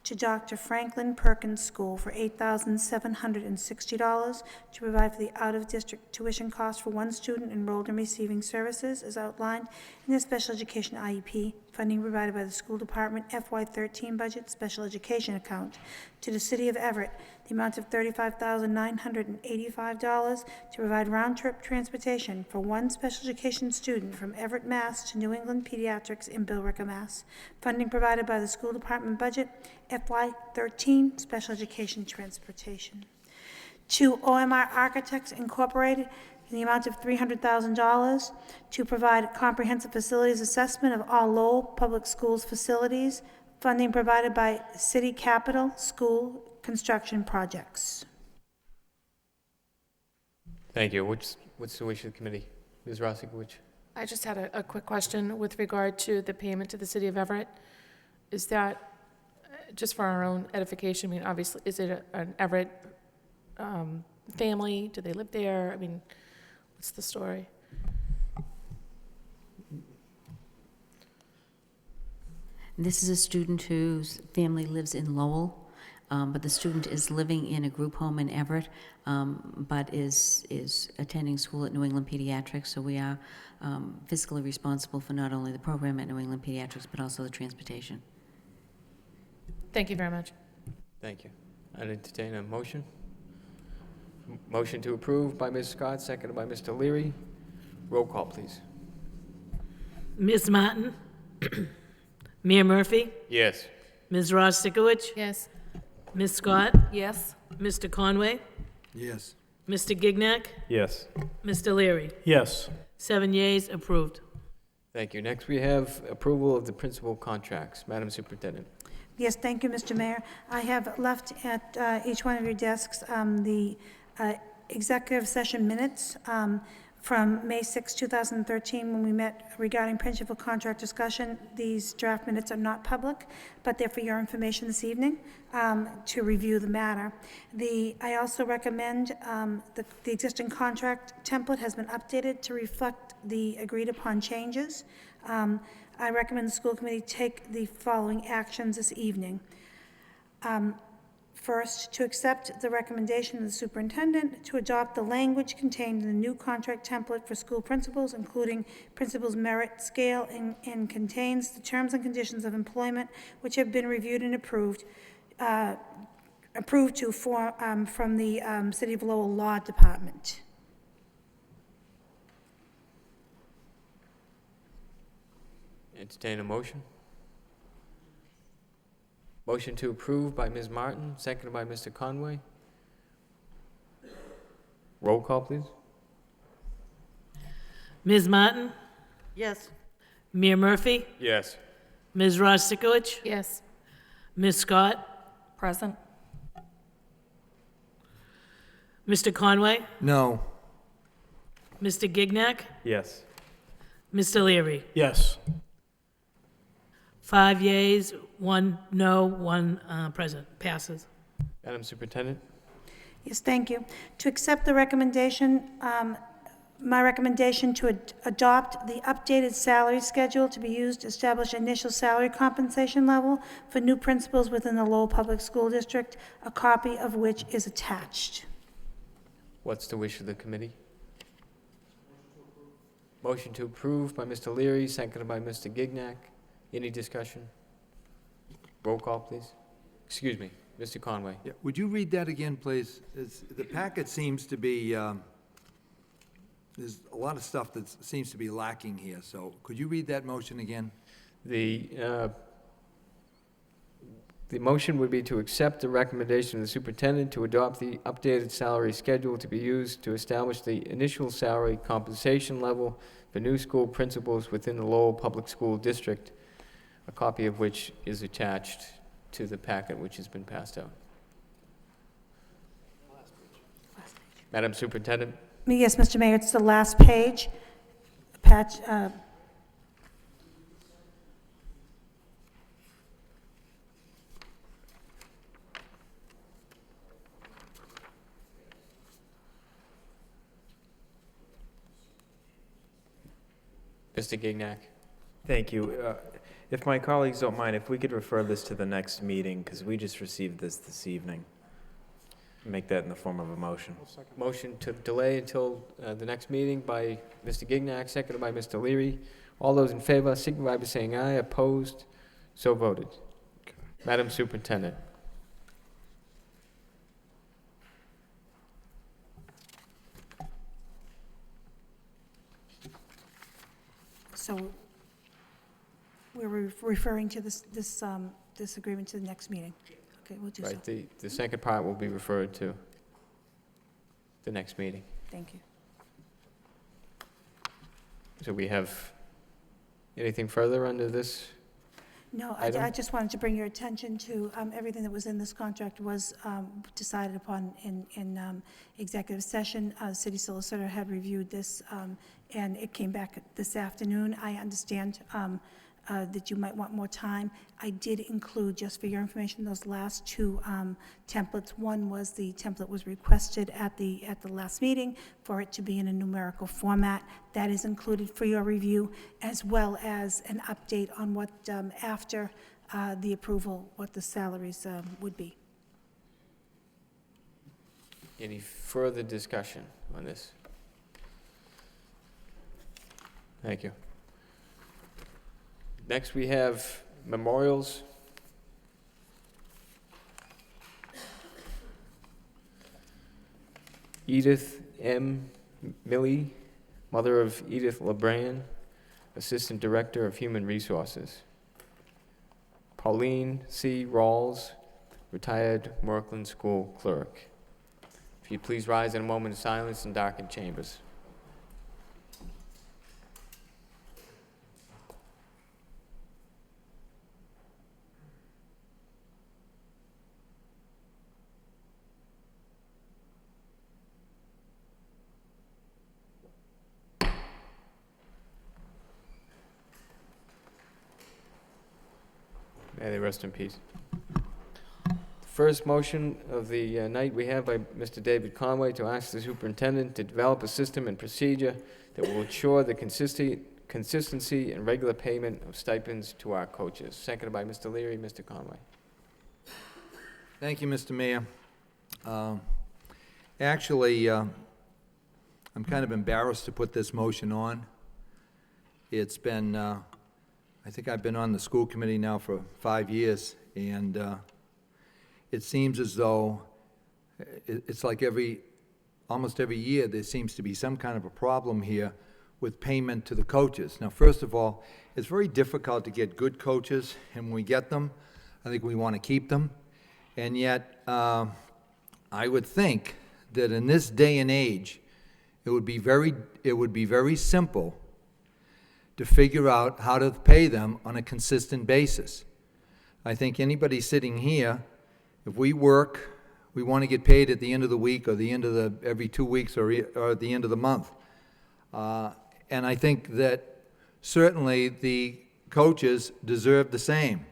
[SPEAKER 5] To Dr. Franklin Perkins School for $8,760 to provide for the out-of-district tuition costs for one student enrolled in receiving services as outlined in the special education IEP, funding provided by the school department FY13 budget special education account. To the City of Everett, the amount of $35,985 to provide round-trip transportation for one special education student from Everett, Mass. to New England Pediatrics in Billerica, Mass. Funding provided by the school department budget FY13 special education transportation. To OMR Architects Incorporated, in the amount of $300,000 to provide comprehensive facilities assessment of all Lowell Public Schools facilities, funding provided by City Capital School Construction Projects.
[SPEAKER 1] Thank you. What's the wish of the committee? Ms. Rosikowicz?
[SPEAKER 2] I just had a quick question with regard to the payment to the city of Everett. Is that, just for our own edification, I mean, obviously, is it an Everett family? Do they live there? I mean, what's the story?
[SPEAKER 12] This is a student whose family lives in Lowell, but the student is living in a group home in Everett, but is attending school at New England Pediatrics, so we are fiscally responsible for not only the program at New England Pediatrics, but also the transportation.
[SPEAKER 2] Thank you very much.
[SPEAKER 1] Thank you. I'd entertain a motion. Motion to approve by Ms. Scott, seconded by Mr. Leary. Roll call, please.
[SPEAKER 2] Ms. Martin? Mayor Murphy?
[SPEAKER 1] Yes.
[SPEAKER 2] Ms. Ross Sikowicz?
[SPEAKER 3] Yes.
[SPEAKER 2] Ms. Scott?
[SPEAKER 3] Yes.
[SPEAKER 2] Mr. Conway?
[SPEAKER 11] Yes.
[SPEAKER 2] Mr. Gignac?
[SPEAKER 11] Yes.
[SPEAKER 2] Mr. Leary?
[SPEAKER 11] Yes.
[SPEAKER 2] 7 yeas, approved.
[SPEAKER 1] Thank you. Next, we have approval of the principal contracts. Madam Superintendent.
[SPEAKER 5] Yes, thank you, Mr. Mayor. I have left at each one of your desks the executive session minutes from May 6, 2013, when we met regarding principal contract discussion. These draft minutes are not public, but they're for your information this evening to review the matter. I also recommend the existing contract template has been updated to reflect the agreed-upon changes. I recommend the school committee take the following actions this evening. First, to accept the recommendation of the superintendent to adopt the language contained in the new contract template for school principals, including principals' merit scale, and contains the terms and conditions of employment which have been reviewed and approved from the City of Lowell Law Department.
[SPEAKER 1] Entertain a motion. Motion to approve by Ms. Martin, seconded by Mr. Conway. Roll call, please.
[SPEAKER 13] Ms. Martin?
[SPEAKER 9] Yes.
[SPEAKER 13] Mayor Murphy?
[SPEAKER 1] Yes.
[SPEAKER 13] Ms. Rostikowicz?
[SPEAKER 2] Yes.
[SPEAKER 13] Ms. Scott?
[SPEAKER 2] Present.
[SPEAKER 13] Mr. Conway?
[SPEAKER 6] No.
[SPEAKER 13] Mr. Gignac?
[SPEAKER 1] Yes.
[SPEAKER 13] Mr. Leary?
[SPEAKER 11] Yes.
[SPEAKER 13] 5 yeas, 1 no, 1 present. Passes.
[SPEAKER 1] Madam Superintendent?
[SPEAKER 5] Yes, thank you. To accept the recommendation, my recommendation to adopt the updated salary schedule to be used to establish initial salary compensation level for new principals within the Lowell Public School District, a copy of which is attached.
[SPEAKER 1] What's the wish of the committee? Motion to approve by Mr. Leary, seconded by Mr. Gignac. Any discussion? Roll call, please. Excuse me, Mr. Conway.
[SPEAKER 6] Yeah, would you read that again, please? The packet seems to be, there's a lot of stuff that seems to be lacking here, so could you read that motion again?
[SPEAKER 1] The motion would be to accept the recommendation of the superintendent to adopt the updated salary schedule to be used to establish the initial salary compensation level for new school principals within the Lowell Public School District, a copy of which is attached to the packet which has been passed out. Madam Superintendent?
[SPEAKER 5] Yes, Mr. Mayor, it's the last page. Patch,
[SPEAKER 1] Mr. Gignac?
[SPEAKER 14] Thank you. If my colleagues don't mind, if we could refer this to the next meeting, because we just received this evening. Make that in the form of a motion.
[SPEAKER 1] Motion to delay until the next meeting by Mr. Gignac, seconded by Mr. Leary. All those in favor signify by saying aye. Opposed? So voted. Madam Superintendent?
[SPEAKER 5] so we're referring to this agreement to the next meeting. Okay, we'll do so.
[SPEAKER 1] Right, the second part will be referred to the next meeting.
[SPEAKER 5] Thank you.
[SPEAKER 1] So we have anything further under this?
[SPEAKER 5] No,
[SPEAKER 1] item?
[SPEAKER 5] I just wanted to bring your attention to everything that was in this contract was decided upon in executive session. City solicitor had reviewed this, and it came back this afternoon. I understand that you might want more time. I did include, just for your information, those last two templates. One was the template was requested at the last meeting for it to be in a numerical format. That is included for your review, as well as an update on what, after the approval, what the salaries would be.
[SPEAKER 1] Any further discussion on this? Thank you. Next, we have memorials. Edith M. Milley, mother of Edith LeBran, Assistant Director of Human Resources. Pauline C. Rawls, retired Merkland School Clerk. If you'd please rise in a moment of silence and darken chambers. May they rest in peace. The first motion of the night we have by Mr. David Conway to ask the superintendent to develop a system and procedure that will ensure the consistency and regular payment of stipends to our coaches. Seconded by Mr. Leary. Mr. Conway.
[SPEAKER 6] Thank you, Mr. Mayor. Actually, I'm kind of embarrassed to put this motion on. It's been, I think I've been on the school committee now for 5 years, and it seems as though it's like almost every year there seems to be some kind of a problem here with payment to the coaches. Now, first of all, it's very difficult to get good coaches, and when we get them, I think we want to keep them. And yet, I would think that in this day and age, it would be very simple to figure out how to pay them on a consistent basis. I think anybody sitting here, if we work, we want to get paid at the end of the week or the end of every 2 weeks or at the end of the month. And I think that certainly the coaches deserve the same.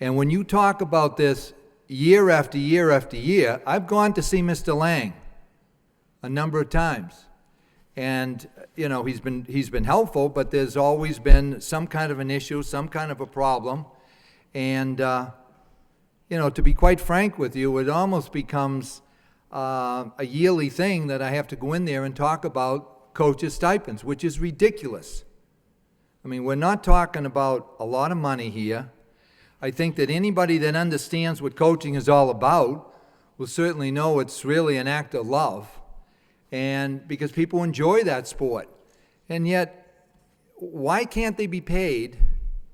[SPEAKER 6] And when you talk about this year after year after year, I've gone to see Mr. Lang a number of times. And, you know, he's been helpful, but there's always been some kind of an issue, some kind of a problem. And, you know, to be quite frank with you, it almost becomes a yearly thing that I have to go in there and talk about coaches' stipends, which is ridiculous. I mean, we're not talking about a lot of money here. I think that anybody that understands what coaching is all about will certainly know it's really an act of love, and because people enjoy that sport. And yet, why can't they be paid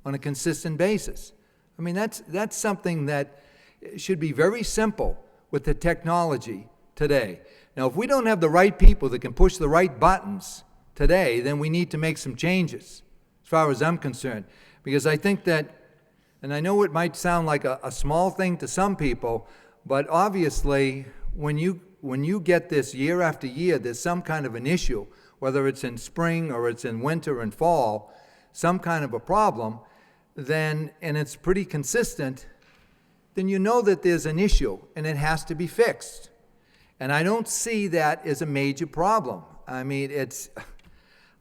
[SPEAKER 6] on a consistent basis? I mean, that's something that should be very simple with the technology today. Now, if we don't have the right people that can push the right buttons today, then we need to make some changes, as far as I'm concerned. Because I think that, and I know it might sound like a small thing to some people, but obviously, when you get this year after year, there's some kind of an issue, whether it's in spring or it's in winter and fall, some kind of a problem, then, and it's pretty consistent, then you know that there's an issue and it has to be fixed. And I don't see that as a major problem. I mean, it's,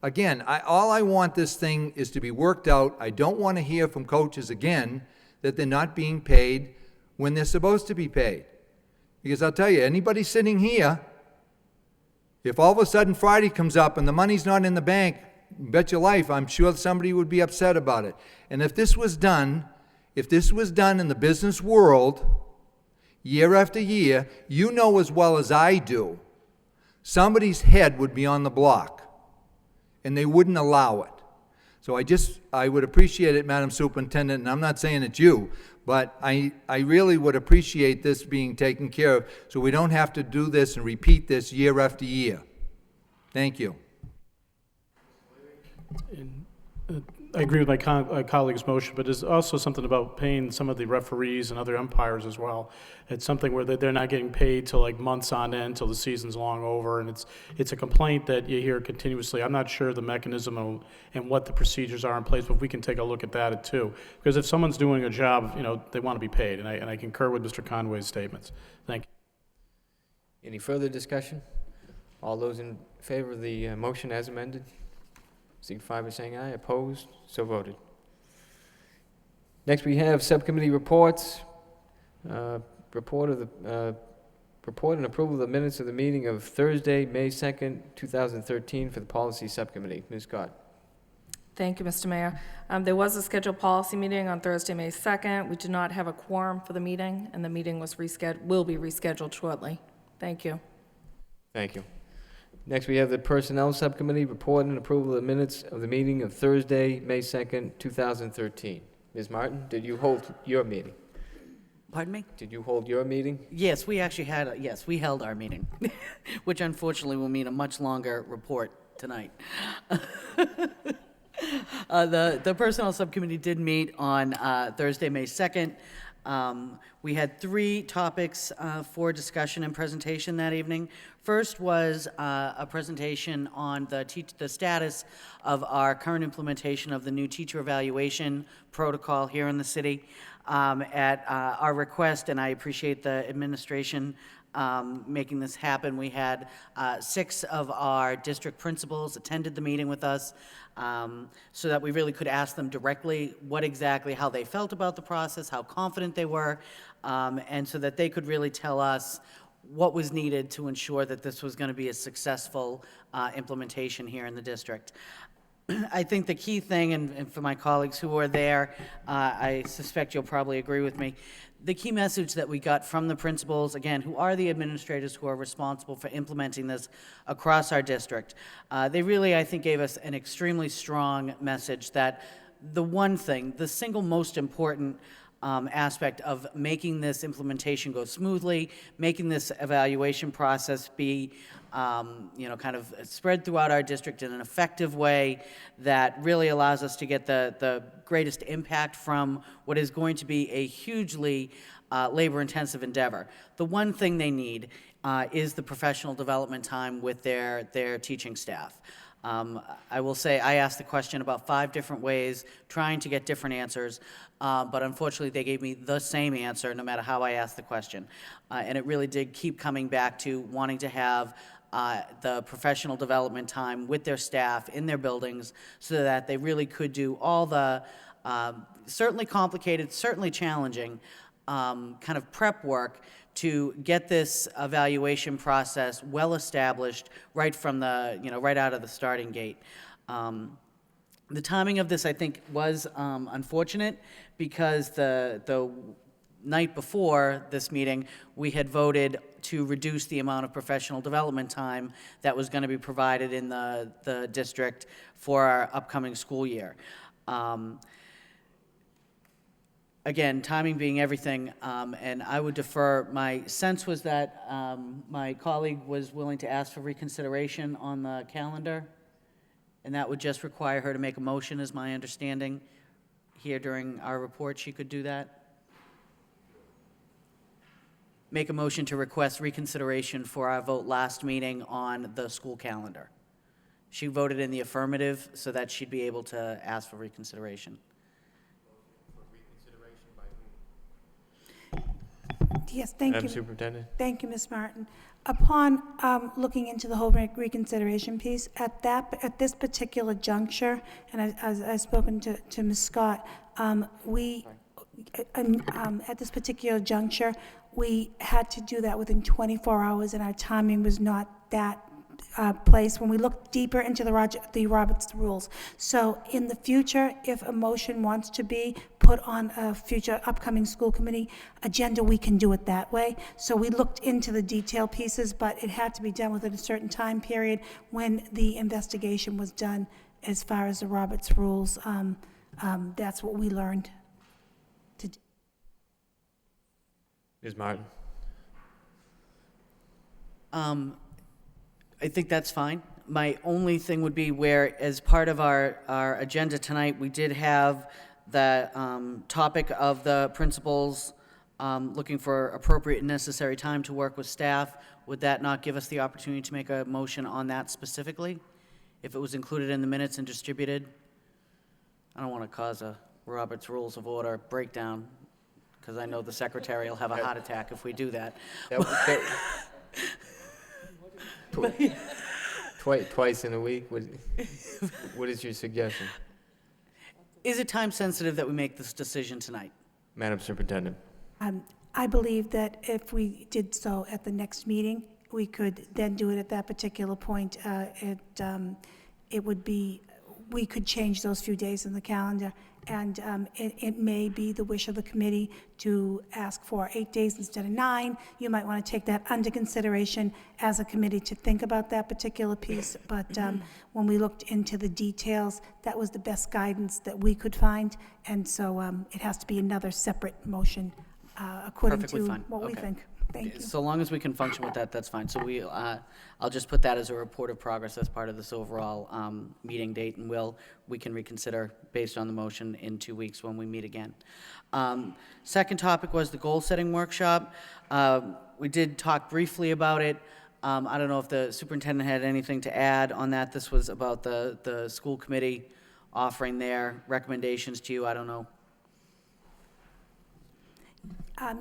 [SPEAKER 6] again, all I want this thing is to be worked out. I don't want to hear from coaches again that they're not being paid when they're supposed to be paid. Because I'll tell you, anybody sitting here, if all of a sudden Friday comes up and the money's not in the bank, bet your life, I'm sure somebody would be upset about it. And if this was done in the business world, year after year, you know as well as I do, somebody's head would be on the block, and they wouldn't allow it. So I would appreciate it, Madam Superintendent, and I'm not saying it's you, but I really would appreciate this being taken care of so we don't have to do this and repeat this year after year. Thank you.
[SPEAKER 11] And, I agree with my colleague's motion, but there's also something about paying some of the referees and other umpires as well. It's something where they're not getting paid till like months on end, till the season's long over, and it's a complaint that you hear continuously. I'm not sure the mechanism and what the procedures are in place, but if we can take a look at that too. Because if someone's doing a job, you know, they want to be paid, and I concur with Mr. Conway's statements. Thank you.
[SPEAKER 1] Any further discussion? All those in favor of the motion as amended, signify by saying aye. Opposed? So voted. Next, we have subcommittee reports. Report and approval of the minutes of the meeting of Thursday, May 2nd, 2013 for the policy subcommittee. Ms. Scott.
[SPEAKER 2] Thank you, Mr. Mayor. There was a scheduled policy meeting on Thursday, May 2nd. We did not have a quorum for the meeting, and the meeting will be rescheduled shortly. Thank you.
[SPEAKER 1] Thank you. Next, we have the Personnel Subcommittee report and approval of the minutes of the meeting of Thursday, May 2nd, 2013. Ms. Martin, did you hold your meeting?
[SPEAKER 15] Pardon me?
[SPEAKER 1] Did you hold your meeting?
[SPEAKER 15] Yes, we actually we held our meeting, which unfortunately will mean a much longer report tonight. The Personnel Subcommittee did meet on Thursday, May 2nd. We had 3 topics for discussion and presentation that evening. First was a presentation on the status of our current implementation of the new teacher evaluation protocol here in the city. At our request, and I appreciate the administration making this happen. We had 6 of our district principals attended the meeting with us, so that we really could ask them directly what exactly, how they felt about the process, how confident they were, and so that they could really tell us what was needed to ensure that this was going to be a successful implementation here in the district. I think the key thing, and for my colleagues who were there, I suspect you'll probably agree with me, the key message that we got from the principals, again, who are the administrators who are responsible for implementing this across our district, they really, I think, gave us an extremely strong message that the one thing, the single most important aspect of making this implementation go smoothly, making this evaluation process be kind of spread throughout our district in an effective way that really allows us to get the greatest impact from what is going to be a hugely labor-intensive endeavor. The one thing they need is the professional development time with their teaching staff. I will say I asked the question about 5 different ways, trying to get different answers, but unfortunately they gave me the same answer no matter how I asked the question. And it really did keep coming back to wanting to have the professional development time with their staff in their buildings so that they really could do all the certainly complicated, certainly challenging kind of prep work to get this evaluation process well established right from right out of the starting gate. The timing of this, I think, was unfortunate because the night before this meeting, we had voted to reduce the amount of professional development time that was going to be provided in the district for our upcoming school year. Again, timing being everything, and I would defer. My sense was that my colleague was willing to ask for reconsideration on the calendar, and that would just require her to make a motion, is my understanding. Here during our report, she could do that. Make a motion to request reconsideration for our vote last meeting on the school calendar. She voted in the affirmative so that she'd be able to ask for reconsideration.
[SPEAKER 5] Yes, thank
[SPEAKER 1] Madam
[SPEAKER 5] you.
[SPEAKER 1] Superintendent?
[SPEAKER 5] Thank you, Ms. Martin. Upon looking into the whole reconsideration piece, at this particular juncture, and I've spoken to Ms. Scott, at this particular juncture, we had to do that within 24 hours, and our timing was not that place when we look deeper into the Roberts rules. So in the future, if a motion wants to be put on a future upcoming school committee agenda, we can do it that way. So we looked into the detail pieces, but it had to be done within a certain time period when the investigation was done as far as the Roberts rules. That's what we learned to do.
[SPEAKER 1] Ms. Martin?
[SPEAKER 15] I think that's fine. My only thing would be where, as part of our agenda tonight, we did have the topic of the principals looking for appropriate and necessary time to work with staff. Would that not give us the opportunity to make a motion on that specifically, if it was included in the minutes and distributed? I don't want to cause a Robert's Rules of Order breakdown, because I know the secretary will have a heart attack if we do that.
[SPEAKER 1] Twice in a week? What is your suggestion?
[SPEAKER 15] Is it time sensitive that we make this decision tonight?
[SPEAKER 1] Madam Superintendent?
[SPEAKER 5] I believe that if we did so at the next meeting, we could then do it at that particular point. It would be, we could change those few days in the calendar, and it may be the wish of the committee to ask for 8 days instead of 9. You might want to take that under consideration as a committee to think about that particular piece, but when we looked into the details, that was the best guidance that we could find, and so it has to be another separate motion according
[SPEAKER 15] Perfectly
[SPEAKER 5] to
[SPEAKER 15] fine.
[SPEAKER 5] what we
[SPEAKER 15] Okay.
[SPEAKER 5] think. Thank you.
[SPEAKER 15] So long as we can function with that, that's fine. So I'll just put that as a report of progress as part of this overall meeting date, and we can reconsider based on the motion in 2 weeks when we meet again. Second topic was the goal-setting workshop. We did talk briefly about it. I don't know if the superintendent had anything to add on that. This was about the school committee offering their recommendations to you. I don't know.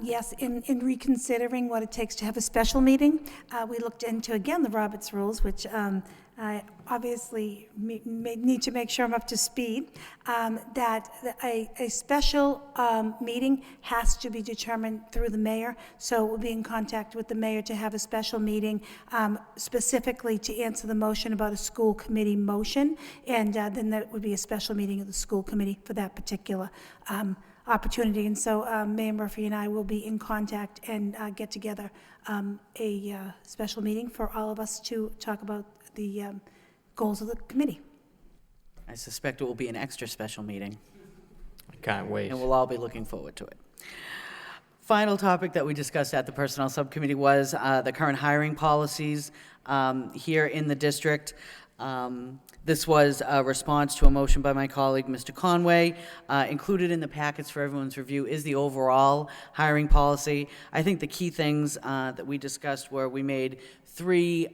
[SPEAKER 5] Yes, in reconsidering what it takes to have a special meeting, we looked into, again, the Roberts rules, which I obviously need to make sure I'm up to speed, that a special meeting has to be determined through the mayor, so we'll be in contact with the mayor to have a special meeting specifically to answer the motion about a school committee motion, and then that would be a special meeting of the school committee for that particular opportunity. And so Mayor Murphy and I will be in contact and get together a special meeting for all of us to talk about the goals of the committee.
[SPEAKER 15] I suspect it will be an extra special meeting,
[SPEAKER 1] I can't wait.
[SPEAKER 15] and we'll all be looking forward to it. Final topic that we discussed at the Personnel Subcommittee was the current hiring policies here in the district. This was a response to a motion by my colleague, Mr. Conway. Included in the packets for everyone's review is the overall hiring policy. I think the key things that we discussed were we made three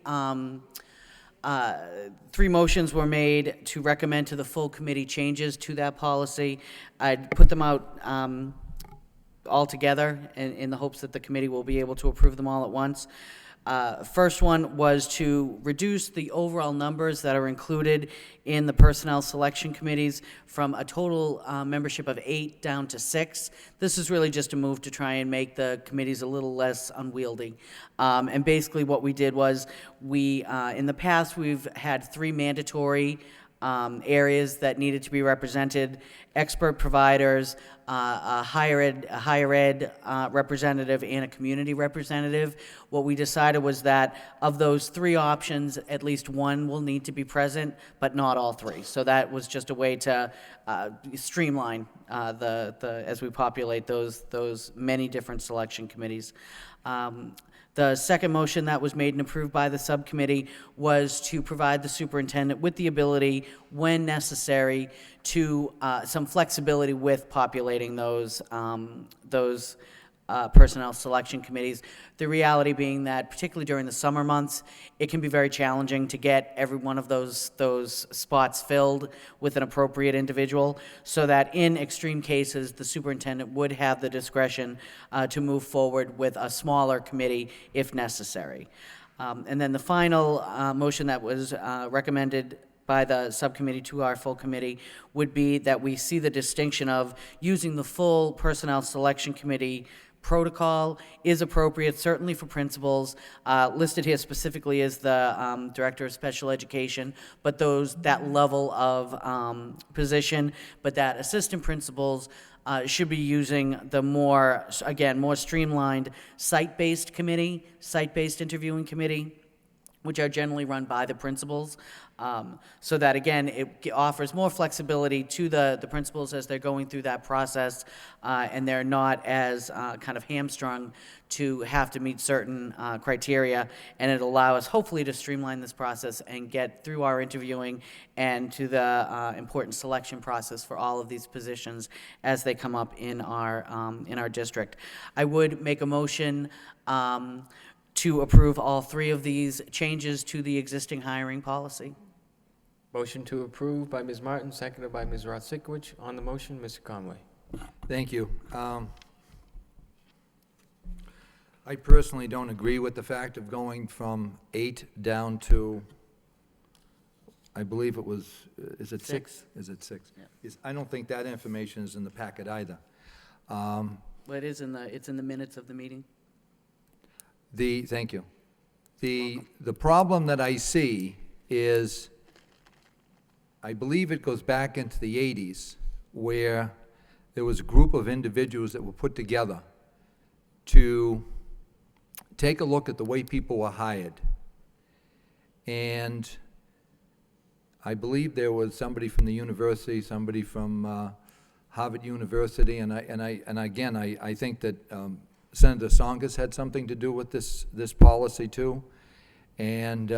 [SPEAKER 15] motions were made to recommend to the full committee changes to that policy. I'd put them out all together in the hopes that the committee will be able to approve them all at once. First one was to reduce the overall numbers that are included in the personnel selection committees from a total membership of 8 down to 6. This is really just a move to try and make the committees a little less unwieldy. And basically what we did was in the past, we've had 3 mandatory areas that needed to be represented: expert providers, a higher ed representative, and a community representative. What we decided was that of those 3 options, at least one will need to be present, but not all 3. So that was just a way to streamline as we populate those many different selection committees. The second motion that was made and approved by the subcommittee was to provide the superintendent with the ability, when necessary, to some flexibility with populating those personnel selection committees. The reality being that, particularly during the summer months, it can be very challenging to get every one of those spots filled with an appropriate individual, so that in extreme cases, the superintendent would have the discretion to move forward with a smaller committee if necessary. And then the final motion that was recommended by the subcommittee to our full committee would be that we see the distinction of using the full personnel selection committee protocol is appropriate, certainly for principals. Listed here specifically is the Director of Special Education, but that level of position, but that assistant principals should be using the more streamlined site-based interviewing committee, which are generally run by the principals. So that, again, it offers more flexibility to the principals as they're going through that process, and they're not as kind of hamstrung to have to meet certain criteria, and it'll allow us, hopefully, to streamline this process and get through our interviewing and to the important selection process for all of these positions as they come up in our district. I would make a motion to approve all 3 of these changes to the existing hiring policy.
[SPEAKER 1] Motion to approve by Ms. Martin, seconded by Ms. Roth-Sikowicz. On the motion, Mr. Conway.
[SPEAKER 6] Thank you. I personally don't agree with the fact of going from 8 down to, I believe it was, is it 6? Is it 6?
[SPEAKER 15] Yeah.
[SPEAKER 6] I don't think that information is in the packet either.
[SPEAKER 15] Well, it's in the minutes of the meeting.
[SPEAKER 6] Thank you. The problem that I see is, I believe it goes back into the 80s, where there was a group of individuals that were put together to take a look at the way people were hired. And I believe there was somebody from the university, somebody from Harvard University, and I think that Senator Tsongas had something to do with this policy too. And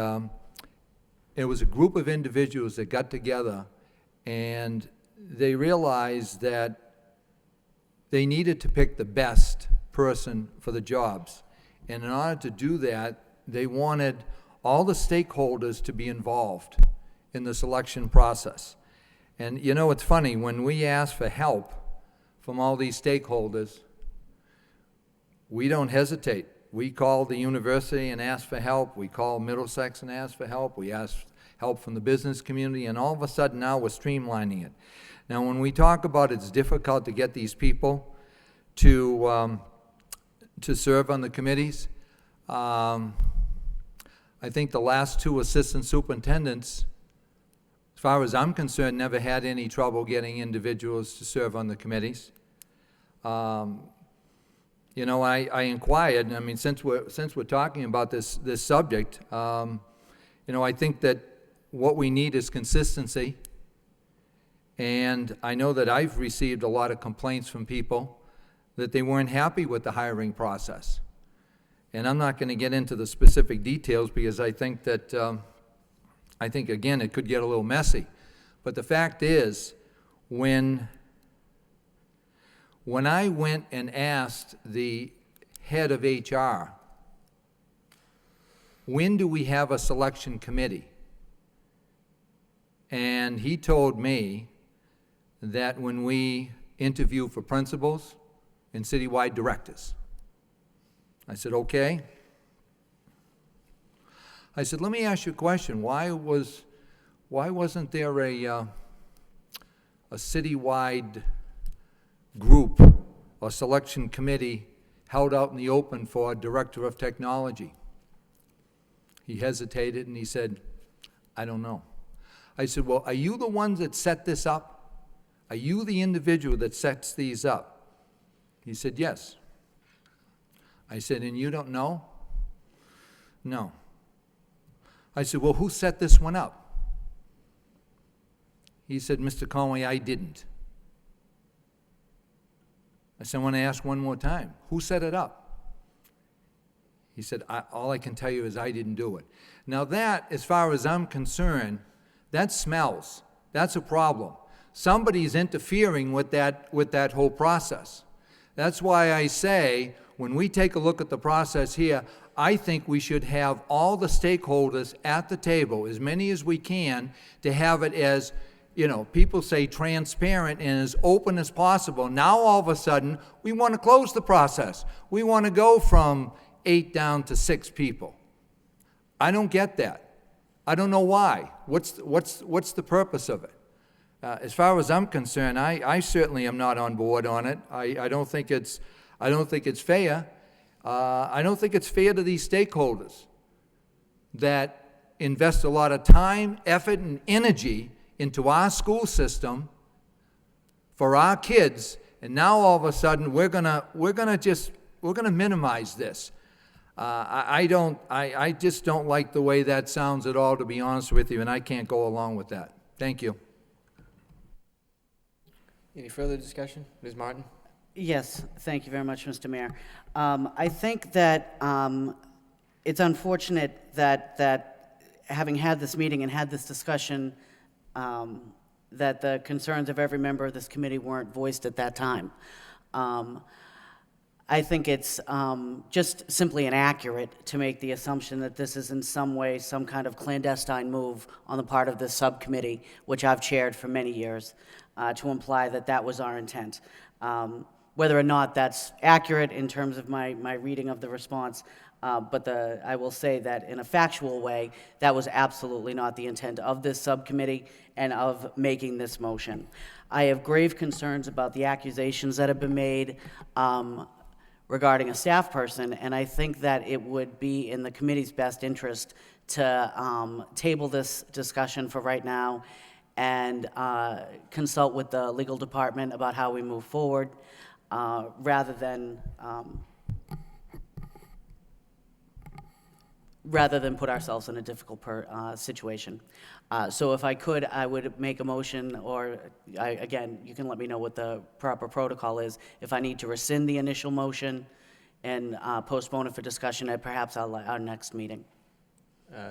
[SPEAKER 6] it was a group of individuals that got together, and they realized that they needed to pick the best person for the jobs. And in order to do that, they wanted all the stakeholders to be involved in the selection process. And you know, it's funny, when we asked for help from all these stakeholders, we don't hesitate. We call the university and ask for help. We call Middlesex and ask for help. We ask help from the business community, and all of a sudden now we're streamlining it. Now, when we talk about it's difficult to get these people to serve on the committees, I think the last two assistant superintendents, as far as I'm concerned, never had any trouble getting individuals to serve on the committees. You know, I inquired, I mean, since we're talking about this subject, you know, I think that what we need is consistency. And I know that I've received a lot of complaints from people that they weren't happy with the hiring process. And I'm not going to get into the specific details because I think that, again, it could get a little messy. But the fact is, when I went and asked the head of HR, when do we have a selection committee? And he told me that when we interview for principals and citywide directors. I said, okay. I said, let me ask you a question. Why wasn't there a citywide group or selection committee held out in the open for a director of technology? He hesitated and he said, I don't know. I said, well, are you the ones that set this up? Are you the individual that sets these up? He said, yes. I said, and you don't know? No. I said, well, who set this one up? He said, Mr. Conway, I didn't. I said, I want to ask one more time. Who set it up? He said, all I can tell you is I didn't do it. Now that, as far as I'm concerned, that smells. That's a problem. Somebody's interfering with that whole process. That's why I say, when we take a look at the process here, I think we should have all the stakeholders at the table, as many as we can, to have it as, you know, people say transparent and as open as possible. Now all of a sudden, we want to close the process. We want to go from 8 down to 6 people. I don't get that. I don't know why. What's the purpose of it? As far as I'm concerned, I certainly am not on board on it. I don't think it's fair. I don't think it's fair to these stakeholders that invest a lot of time, effort, and energy into our school system for our kids, and now all of a sudden we're gonna minimize this. I just don't like the way that sounds at all, to be honest with you, and I can't go along with that. Thank you.
[SPEAKER 1] Any further discussion? Ms. Martin?
[SPEAKER 15] Yes, thank you very much, Mr. Mayor. I think that it's unfortunate that having had this meeting and had this discussion, that the concerns of every member of this committee weren't voiced at that time. I think it's just simply inaccurate to make the assumption that this is in some way some kind of clandestine move on the part of this subcommittee, which I've chaired for many years, to imply that that was our intent. Whether or not that's accurate in terms of my reading of the response, but I will say that in a factual way, that was absolutely not the intent of this subcommittee and of making this motion. I have grave concerns about the accusations that have been made regarding a staff person, and I think that it would be in the committee's best interest to table this discussion for right now and consult with the legal department about how we move forward, rather than put ourselves in a difficult situation. So if I could, I would make a motion, or again, you can let me know what the proper protocol is. If I need to rescind the initial motion and postpone it for discussion at perhaps our next meeting.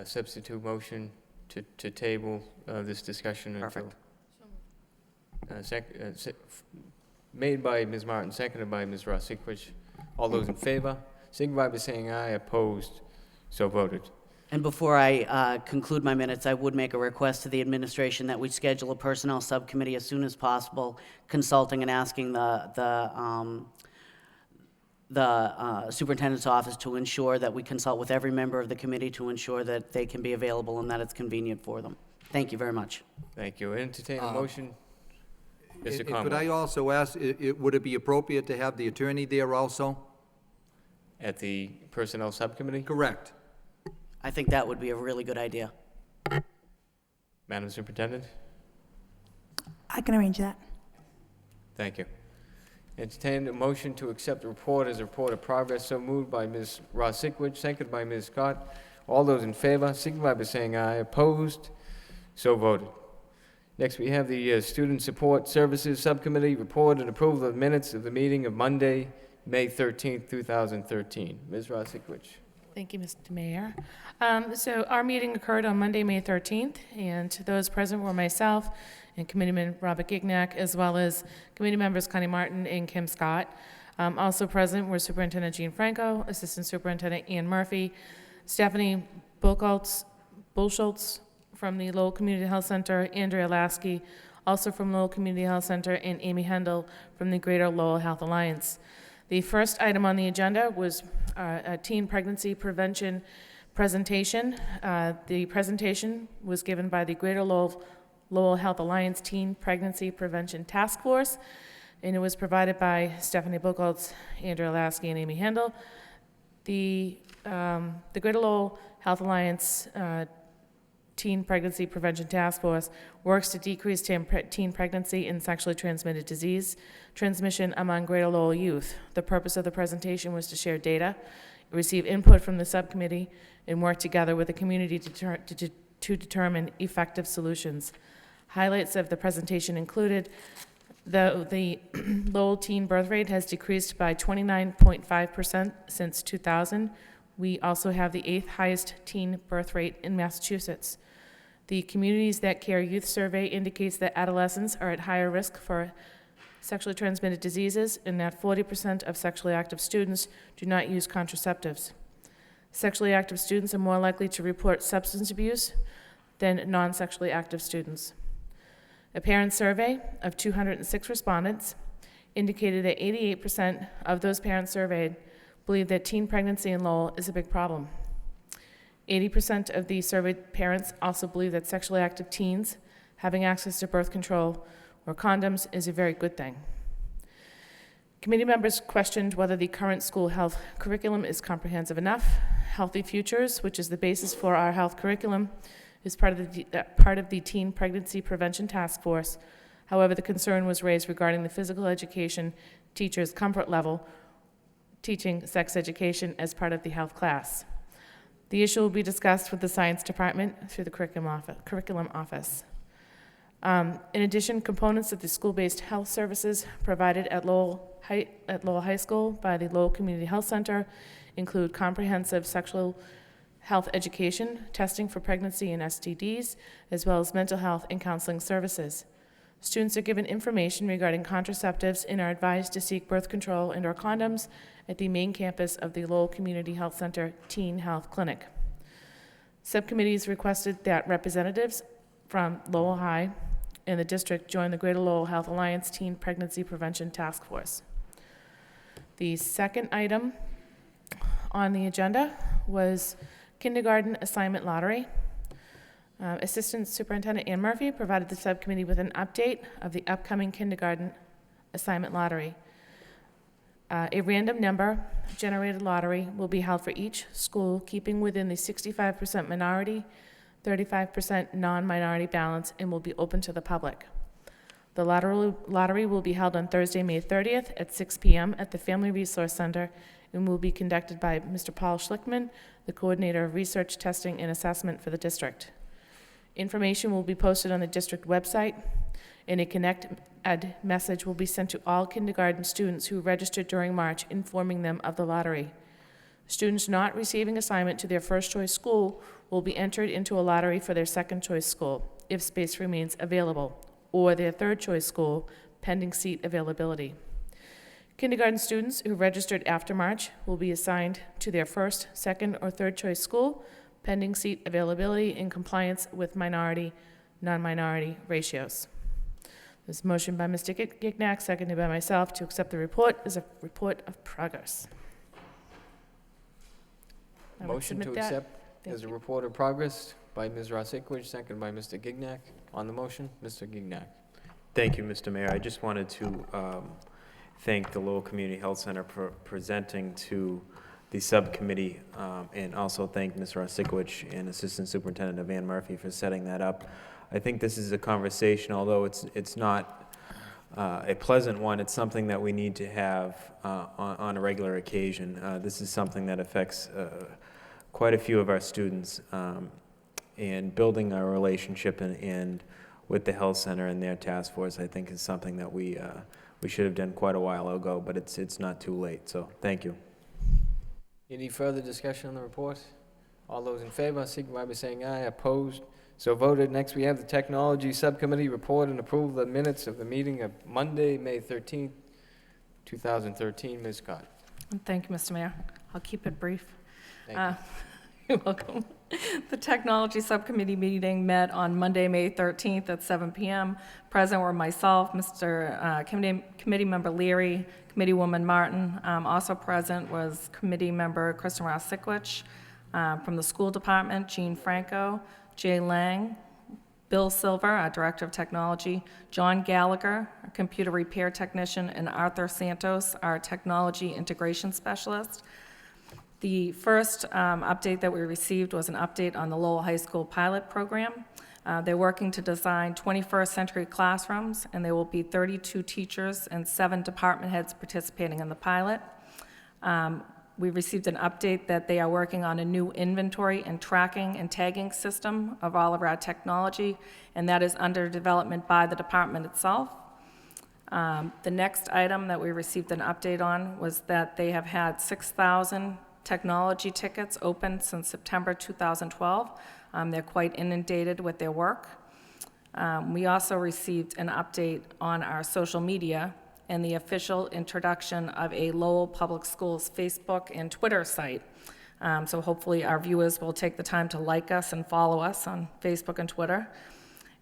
[SPEAKER 1] Substitute motion to table this discussion until...
[SPEAKER 15] Perfect.
[SPEAKER 1] Made by Ms. Martin, seconded by Ms. Ross-Sikwich. All those in favor, signify by saying aye. Opposed, so voted.
[SPEAKER 15] And before I conclude my minutes, I would make a request to the administration that we schedule a personnel subcommittee as soon as possible, consulting and asking the the superintendent's office to ensure that we consult with every member of the committee to ensure that they can be available and that it's convenient for them. Thank you very much.
[SPEAKER 1] Thank you. Entertain a motion. Mr.
[SPEAKER 6] Could
[SPEAKER 1] Conway,
[SPEAKER 6] I also ask, would it be appropriate to have the attorney there also?
[SPEAKER 1] at the Personnel Subcommittee.
[SPEAKER 6] Correct.
[SPEAKER 15] I think that would be a really good idea.
[SPEAKER 1] Madam Superintendent,
[SPEAKER 5] I can arrange that.
[SPEAKER 1] thank you. Entertain a motion to accept the report as a report of progress. So moved by Ms. Ross Sikowicz, seconded by Ms. Scott. All those in favor, signify by saying aye. Opposed? So voted. Next, we have the Student Support Services Subcommittee report and approval of minutes of the meeting of Monday, May 13th, 2013. Ms. Ross Sikowicz.
[SPEAKER 2] Thank you, Mr. Mayor. So our meeting occurred on Monday, May 13th, and those present were myself and Committeeman Robert Gignac, as well as committee members Connie Martin and Kim Scott. Also present were Superintendent Jean Franco, Assistant Superintendent Ann Murphy, Stephanie Bullschultz from the Lowell Community Health Center, Andrea Lasky, also from Lowell Community Health Center, and Amy Hendel from the Greater Lowell Health Alliance. The first item on the agenda was a teen pregnancy prevention presentation. The presentation was given by the Greater Lowell Health Alliance Teen Pregnancy Prevention Task Force, and it was provided by Stephanie Buchholz, Andrea Lasky, and Amy Hendel. The Greater Lowell Health Alliance Teen Pregnancy Prevention Task Force works to decrease teen pregnancy and sexually transmitted disease transmission among Greater Lowell youth. The purpose of the presentation was to share data, receive input from the subcommittee, and work together with the community to determine effective solutions. Highlights of the presentation included the Lowell teen birth rate has decreased by 29.5% since 2000. We also have the 8th highest teen birth rate in Massachusetts. The Communities That Care Youth Survey indicates that adolescents are at higher risk for sexually transmitted diseases and that 40% of sexually active students do not use contraceptives. Sexually active students are more likely to report substance abuse than non-sexually active students. A parent survey of 206 respondents indicated that 88% of those parents surveyed believe that teen pregnancy in Lowell is a big problem. 80% of the surveyed parents also believe that sexually active teens having access to birth control or condoms is a very good thing. Committee members questioned whether the current school health curriculum is comprehensive enough. Healthy Futures, which is the basis for our health curriculum, is part of the Teen Pregnancy Prevention Task Force. However, the concern was raised regarding the physical education teacher's comfort level teaching sex education as part of the health class. The issue will be discussed with the science department through the curriculum office. In addition, components of the school-based health services provided at Lowell High School by the Lowell Community Health Center include comprehensive sexual health education, testing for pregnancy and STDs, as well as mental health and counseling services. Students are given information regarding contraceptives and are advised to seek birth control and/or condoms at the main campus of the Lowell Community Health Center Teen Health Clinic. Subcommittees requested that representatives from Lowell High and the district join the Greater Lowell Health Alliance Teen Pregnancy Prevention Task Force. The second item on the agenda was kindergarten assignment lottery. Assistant Superintendent Ann Murphy provided the subcommittee with an update of the upcoming kindergarten assignment lottery. A random number generated lottery will be held for each school, keeping within the 65% minority, 35% non-minority balance, and will be open to the public. The lottery will be held on Thursday, May 30th at 6 p.m. at the Family Resource Center and will be conducted by Mr. Paul Schlickman, the Coordinator of Research, Testing, and Assessment for the district. Information will be posted on the district website, and a Connect Ed message will be sent to all kindergarten students who registered during March, informing them of the lottery. Students not receiving assignment to their first choice school will be entered into a lottery for their second choice school, if space remains available, or their third choice school, pending seat availability. Kindergarten students who registered after March will be assigned to their first, second, or third choice school, pending seat availability in compliance with minority, non-minority ratios. There's a motion by Mr. Gignac, seconded by myself, to accept the report as a report of progress. I would
[SPEAKER 1] Motion to
[SPEAKER 2] submit that.
[SPEAKER 1] accept as a report of progress by Ms. Rosikowicz, seconded by Mr. Gignac. On the motion, Mr. Gignac.
[SPEAKER 14] Thank you, Mr. Mayor. I just wanted to thank the Lowell Community Health Center for presenting to the subcommittee, and also thank Ms. Rosikowicz and Assistant Superintendent Van Murphy for setting that up. I think this is a conversation, although it's not a pleasant one, it's something that we need to have on a regular occasion. This is something that affects quite a few of our students, and building our relationship and with the health center and their task force, I think, is something that we should have done quite a while ago, but it's not too late, so thank you.
[SPEAKER 1] Any further discussion on the report? All those in favor, signify by saying aye. Opposed? So voted. Next, we have the Technology Subcommittee report and approval of the minutes of the meeting of Monday, May 13th, 2013. Ms. Scott.
[SPEAKER 2] Thank you, Mr. Mayor. I'll keep it brief.
[SPEAKER 1] Thank you.
[SPEAKER 2] You're welcome. The Technology Subcommittee meeting met on Monday, May 13th at 7 p.m. Present were myself, Committee Member Leary, Committee Woman Martin. Also present was Committee Member Kristen Rosikowicz. From the School Department, Jean Franco, Jay Lang, Bill Silver, our Director of Technology, John Gallagher, a Computer Repair Technician, and Arthur Santos, our Technology Integration Specialist. The first update that we received was an update on the Lowell High School pilot program. They're working to design 21st century classrooms, and there will be 32 teachers and 7 department heads participating in the pilot. We received an update that they are working on a new inventory and tracking and tagging system of all of our technology, and that is under development by the department itself. The next item that we received an update on was that they have had 6,000 technology tickets open since September 2012. They're quite inundated with their work. We also received an update on our social media and the official introduction of a Lowell Public Schools Facebook and Twitter site. So hopefully our viewers will take the time to like us and follow us on Facebook and Twitter.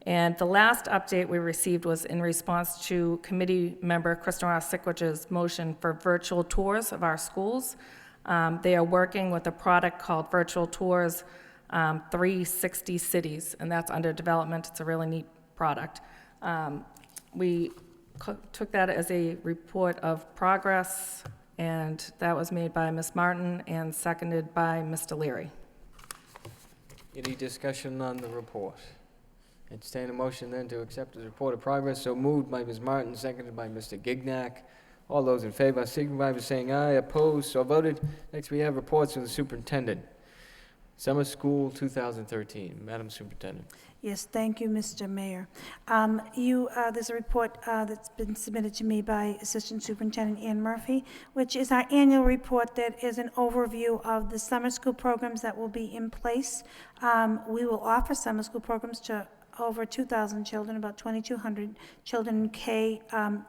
[SPEAKER 2] And the last update we received was in response to Committee Member Kristen Rosikowicz's motion for virtual tours of our schools. They are working with a product called Virtual Tours 360 Cities, and that's under development. It's a really neat product. We took that as a report of progress, and that was made by Ms. Martin and seconded by Mr. Leary.
[SPEAKER 1] Any discussion on the report? Entertain a motion then to accept the report of progress. So moved by Ms. Martin, seconded by Mr. Gignac. All those in favor signify by saying aye. Opposed? So voted. Next, we have reports from the superintendent. Summer School 2013. Madam Superintendent.
[SPEAKER 5] Yes, thank you, Mr. Mayor. There's a report that's been submitted to me by Assistant Superintendent Ann Murphy, which is our annual report that is an overview of the summer school programs that will be in place. We will offer summer school programs to over 2,000 children, about 2,200 children K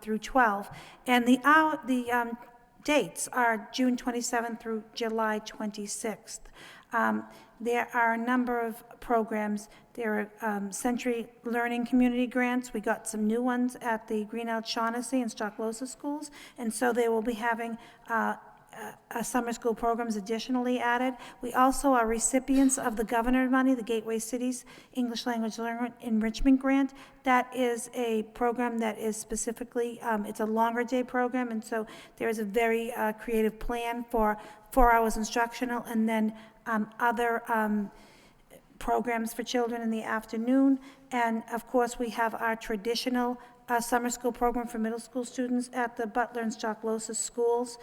[SPEAKER 5] through 12. And the dates are June 27th through July 26th. There are a number of programs. There are Century Learning Community Grants. We got some new ones at the Greenout Shaughnessy and Stocklosa schools, and so they will be having summer school programs additionally added. We also are recipients of the governor money, the Gateway Cities English Language Learner Enrichment Grant. That is a program that is specifically, it's a longer day program, and so there is a very creative plan for 4 hours instructional, and then other programs for children in the afternoon. And of course, we have our traditional summer school program for middle school students at the Butler and Stocklosa schools.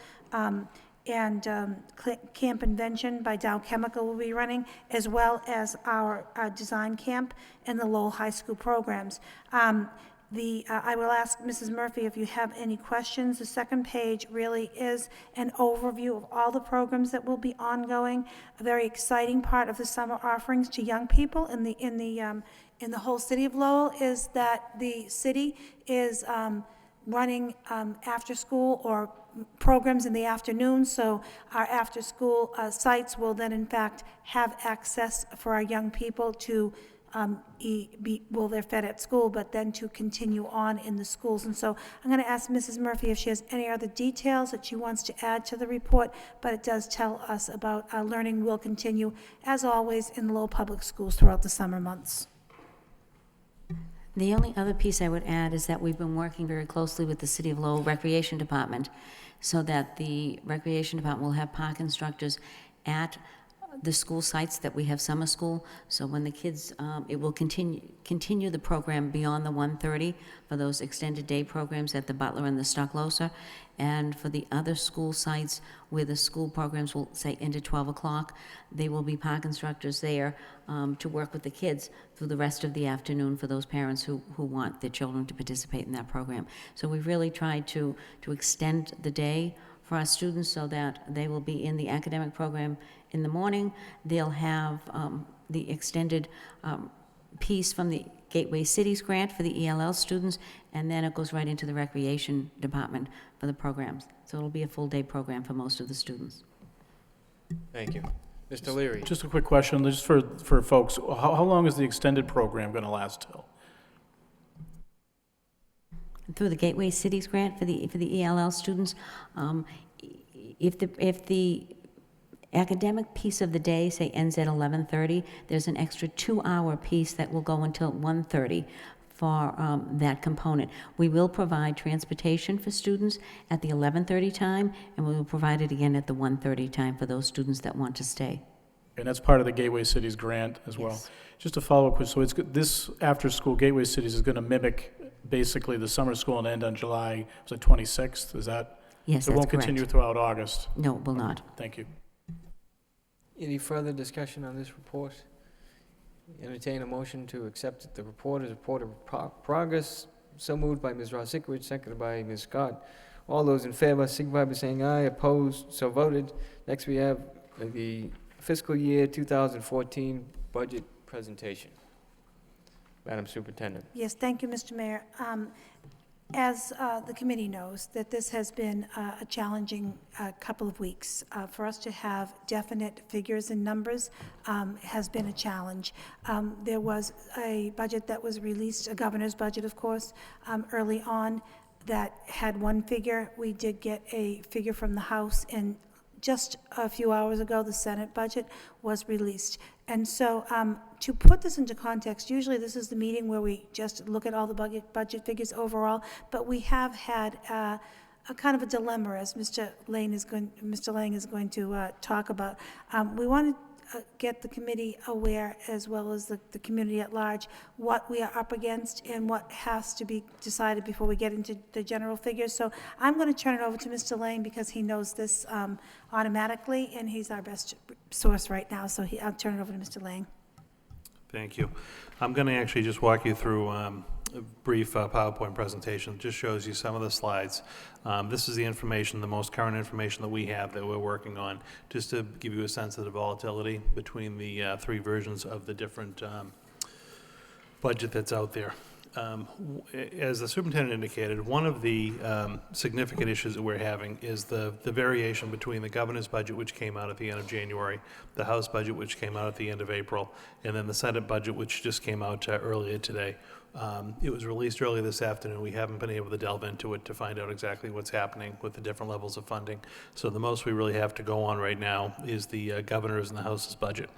[SPEAKER 5] Camp Invention by Dow Chemical will be running, as well as our design camp and the Lowell High School programs. I will ask Mrs. Murphy if you have any questions. The second page really is an overview of all the programs that will be ongoing. A very exciting part of the summer offerings to young people in the whole city of Lowell is that the city is running after school or programs in the afternoon, so our after school sites will then in fact have access for our young people to well, they're fed at school, but then to continue on in the schools. And so I'm going to ask Mrs. Murphy if she has any other details that she wants to add to the report, but it does tell us about learning will continue, as always, in Lowell Public Schools throughout the summer months.
[SPEAKER 12] The only other piece I would add is that we've been working very closely with the City of Lowell Recreation Department so that the Recreation Department will have park instructors at the school sites that we have summer school. So when the kids, it will continue the program beyond the 1:30 for those extended day programs at the Butler and the Stocklosa. And for the other school sites where the school programs will say end at 12 o'clock, they will be park instructors there to work with the kids through the rest of the afternoon for those parents who want their children to participate in that program. So we've really tried to extend the day for our students so that they will be in the academic program in the morning. They'll have the extended piece from the Gateway Cities grant for the ELL students, and then it goes right into the recreation department for the programs. So it'll be a full-day program for most of the students.
[SPEAKER 1] Thank you. Mr. Leary?
[SPEAKER 11] Just a quick question, just for folks. How long is the extended program going to last till?
[SPEAKER 12] Through the Gateway Cities grant for the ELL students, if the academic piece of the day, say, ends at 11:30, there's an extra 2-hour piece that will go until 1:30 for that component. We will provide transportation for students at the 11:30 time, and we will provide it again at the 1:30 time for those students that want to stay.
[SPEAKER 11] And that's part of the Gateway Cities grant as well.
[SPEAKER 12] Yes.
[SPEAKER 11] Just a follow-up, so this after-school Gateway Cities is going to mimic basically the summer school and end on July, was it 26th? Is that?
[SPEAKER 12] Yes,
[SPEAKER 11] So it
[SPEAKER 12] that's
[SPEAKER 11] won't continue
[SPEAKER 12] correct.
[SPEAKER 11] throughout August?
[SPEAKER 12] No, it will not.
[SPEAKER 11] Thank you.
[SPEAKER 1] Any further discussion on this report? Entertain a motion to accept the report as a report of progress. So moved by Ms. Rosikowicz, seconded by Ms. Scott. All those in favor, signify by saying aye. Opposed, so voted. Next, we have the fiscal year 2014 budget presentation. Madam Superintendent.
[SPEAKER 5] Yes, thank you, Mr. Mayor. As the committee knows, that this has been a challenging couple of weeks. For us to have definite figures and numbers has been a challenge. There was a budget that was released, a governor's budget, of course, early on that had one figure. We did get a figure from the House, and just a few hours ago, the Senate budget was released. And so to put this into context, usually this is the meeting where we just look at all the budget figures overall, but we have had a kind of a dilemma, as Mr. Lang is going to talk about. We want to get the committee aware, as well as the community at large, what we are up against and what has to be decided before we get into the general figures. So I'm going to turn it over to Mr. Lang because he knows this automatically, and he's our best source right now. So I'll turn it over to Mr. Lang.
[SPEAKER 7] Thank you. I'm going to actually just walk you through a brief PowerPoint presentation. It just shows you some of the slides. This is the information, the most current information that we have that we're working on, just to give you a sense of the volatility between the three versions of the different budget that's out there. As the superintendent indicated, one of the significant issues that we're having is the variation between the governor's budget, which came out at the end of January, the House budget, which came out at the end of April, and then the Senate budget, which just came out earlier today. It was released earlier this afternoon. We haven't been able to delve into it to find out exactly what's happening with the different levels of funding. So the most we really have to go on right now is the governor's and the House's budget.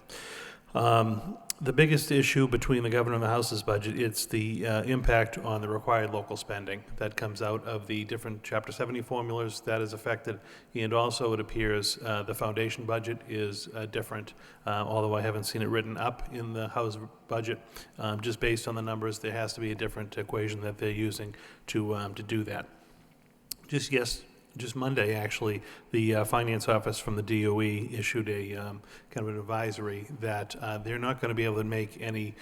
[SPEAKER 7] The biggest issue between the governor and the House's budget, it's the impact on the required local spending that comes out of the different Chapter 70 formulas that is affected, and also it appears the foundation budget is different, although I haven't seen it written up in the House budget. Just based on the numbers, there has to be a different equation that they're using to do that. Just Monday, actually, the finance office from the DOE issued a kind of an advisory that they're not going to be able to make any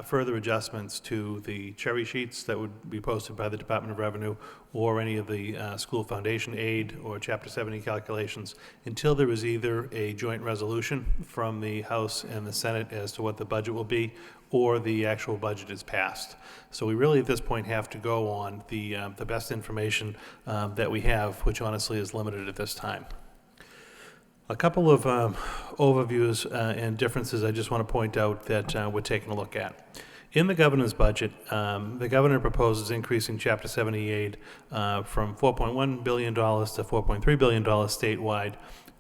[SPEAKER 7] further adjustments to the cherry sheets that would be posted by the Department of Revenue or any of the school foundation aid or Chapter 70 calculations until there is either a joint resolution from the House and the Senate as to what the budget will be, or the actual budget is passed. So we really at this point have to go on the best information that we have, which honestly is limited at this time. A couple of overviews and differences I just want to point out that we're taking a look at. In the governor's budget, the governor proposes increasing Chapter 70 aid from $4.1 billion to $4.3 billion statewide.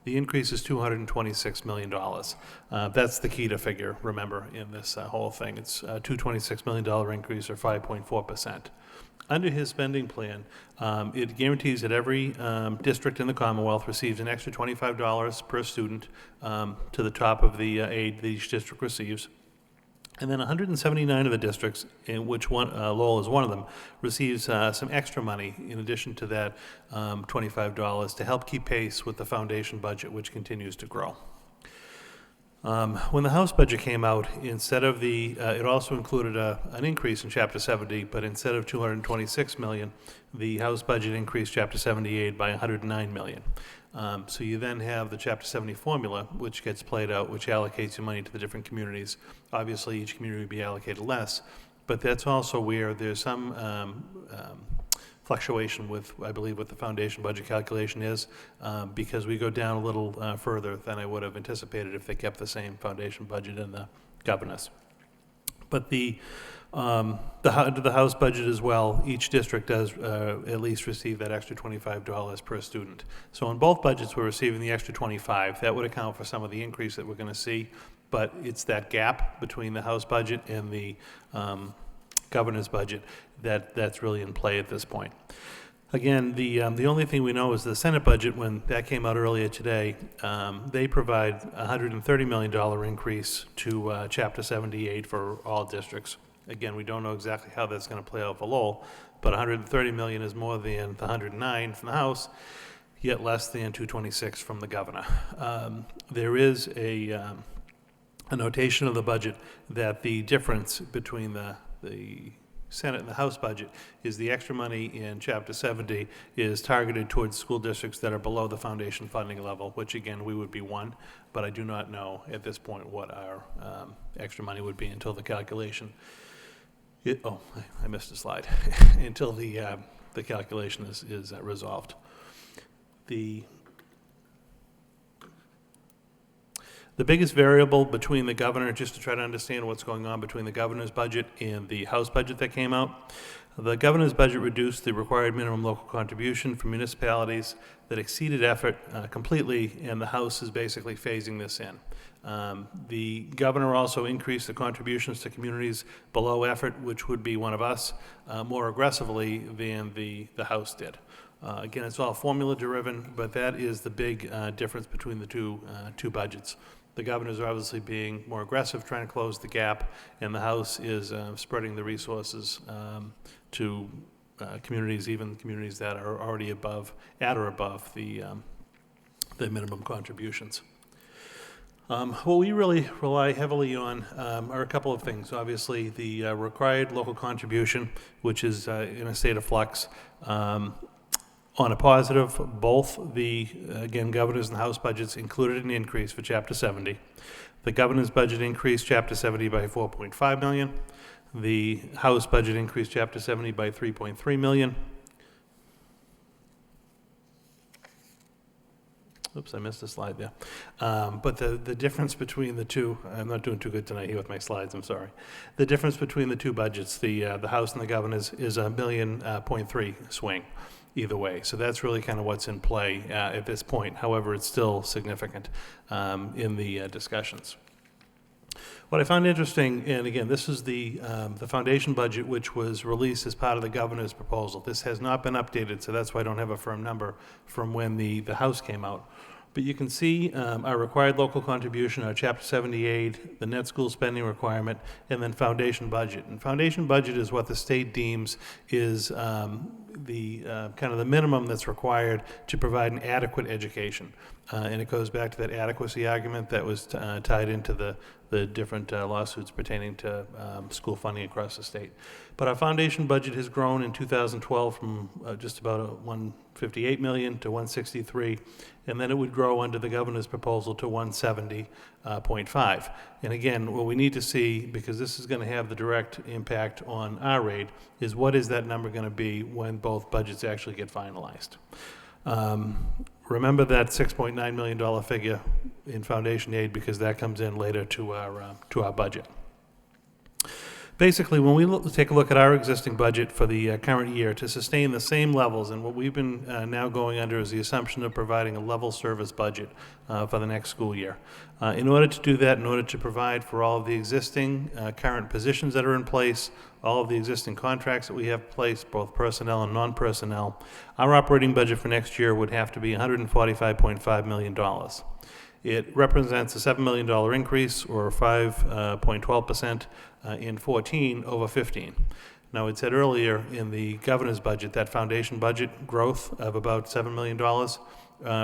[SPEAKER 7] The increase is $226 million. That's the key to figure, remember, in this whole thing. It's a $226 million increase, or 5.4%. Under his spending plan, it guarantees that every district in the Commonwealth receives an extra $25 per student to the top of the aid that each district receives. And then 179 of the districts, in which Lowell is one of them, receives some extra money in addition to that $25 to help keep pace with the foundation budget, which continues to grow. When the House budget came out, instead of it also included an increase in Chapter 70, but instead of $226 million, the House budget increased Chapter 78 by $109 million. So you then have the Chapter 70 formula, which gets played out, which allocates your money to the different communities. Obviously, each community would be allocated less, but that's also where there's some fluctuation with, I believe, what the foundation budget calculation is, because we go down a little further than I would have anticipated if they kept the same foundation budget in the governor's. But the House budget as well, each district does at least receive that extra $25 per student. So in both budgets, we're receiving the extra $25. That would account for some of the increase that we're going to see, but it's that gap between the House budget and the governor's budget that's really in play at this point. Again, the only thing we know is the Senate budget, when that came out earlier today, they provide a $130 million increase to Chapter 78 for all districts. Again, we don't know exactly how that's going to play out for Lowell, but $130 million is more than the $109 from the House, yet less than $226 from the governor. There is a notation of the budget that the difference between the Senate and the House budget is the extra money in Chapter 70 is targeted towards school districts that are below the foundation funding level, which again, we would be one, but I do not know at this point what our extra money would be until the calculation. I missed a slide. Until the calculation is resolved. The biggest variable between the governor, just to try to understand what's going on between the governor's budget and the House budget that came out, the governor's budget reduced the required minimum local contribution for municipalities that exceeded effort completely, and the House is basically phasing this in. The governor also increased the contributions to communities below effort, which would be one of us, more aggressively than the House did. Again, it's all formula driven, but that is the big difference between the two budgets. The governor's obviously being more aggressive, trying to close the gap, and the House is spreading the resources to communities, even communities that are already at or above the minimum contributions. What we really rely heavily on are a couple of things. Obviously, the required local contribution, which is in a state of flux. On a positive, both the, again, governor's and House budgets included an increase for Chapter 70. The governor's budget increased Chapter 70 by $4.5 million. The House budget increased Chapter 70 by $3.3 million. Oops, I missed a slide there. But the difference between the two, I'm not doing too good tonight here with my slides, I'm sorry. The difference between the two budgets, the House and the governor's, is a $1.3 million swing either way. So that's really kind of what's in play at this point. However, it's still significant in the discussions. What I found interesting, and again, this is the foundation budget, which was released as part of the governor's proposal. This has not been updated, so that's why I don't have a firm number from when the House came out. But you can see our required local contribution, our Chapter 78, the net school spending requirement, and then foundation budget. And foundation budget is what the state deems is the kind of the minimum that's required to provide an adequate education. And it goes back to that adequacy argument that was tied into the different lawsuits pertaining to school funding across the state. But our foundation budget has grown in 2012 from just about $158 million to $163, and then it would grow under the governor's proposal to $170.5. And again, what we need to see, because this is going to have the direct impact on our rate, is what is that number going to be when both budgets actually get finalized. remember that $6.9 million figure in foundation aid, because that comes in later to our budget. Basically, when we take a look at our existing budget for the current year to sustain the same levels, and what we've been now going under is the assumption of providing a level service budget for the next school year. In order to do that, in order to provide for all of the existing current positions that are in place, all of the existing contracts that we have in place, both personnel and non-personnel, our operating budget for next year would have to be $145.5 million. It represents a $7 million increase, or 5.12% in 14 over 15. Now, it said earlier in the governor's budget, that foundation budget growth of about $7 million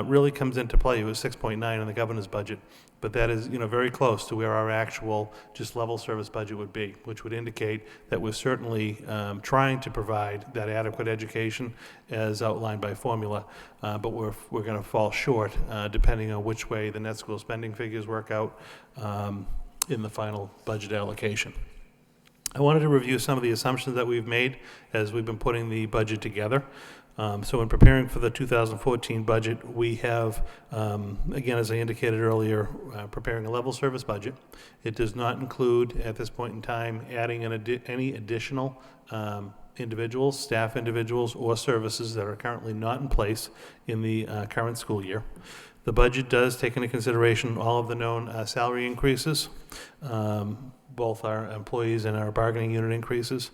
[SPEAKER 7] really comes into play. It was 6.9 in the governor's budget, but that is, very close to where our actual just level service budget would be, which would indicate that we're certainly trying to provide that adequate education as outlined by formula, but we're going to fall short depending on which way the net school spending figures work out in the final budget allocation. I wanted to review some of the assumptions that we've made as we've been putting the budget together. So in preparing for the 2014 budget, we have, again, as I indicated earlier, preparing a level service budget. It does not include, at this point in time, adding any additional individuals, staff individuals, or services that are currently not in place in the current school year. The budget does take into consideration all of the known salary increases, both our employees and our bargaining unit increases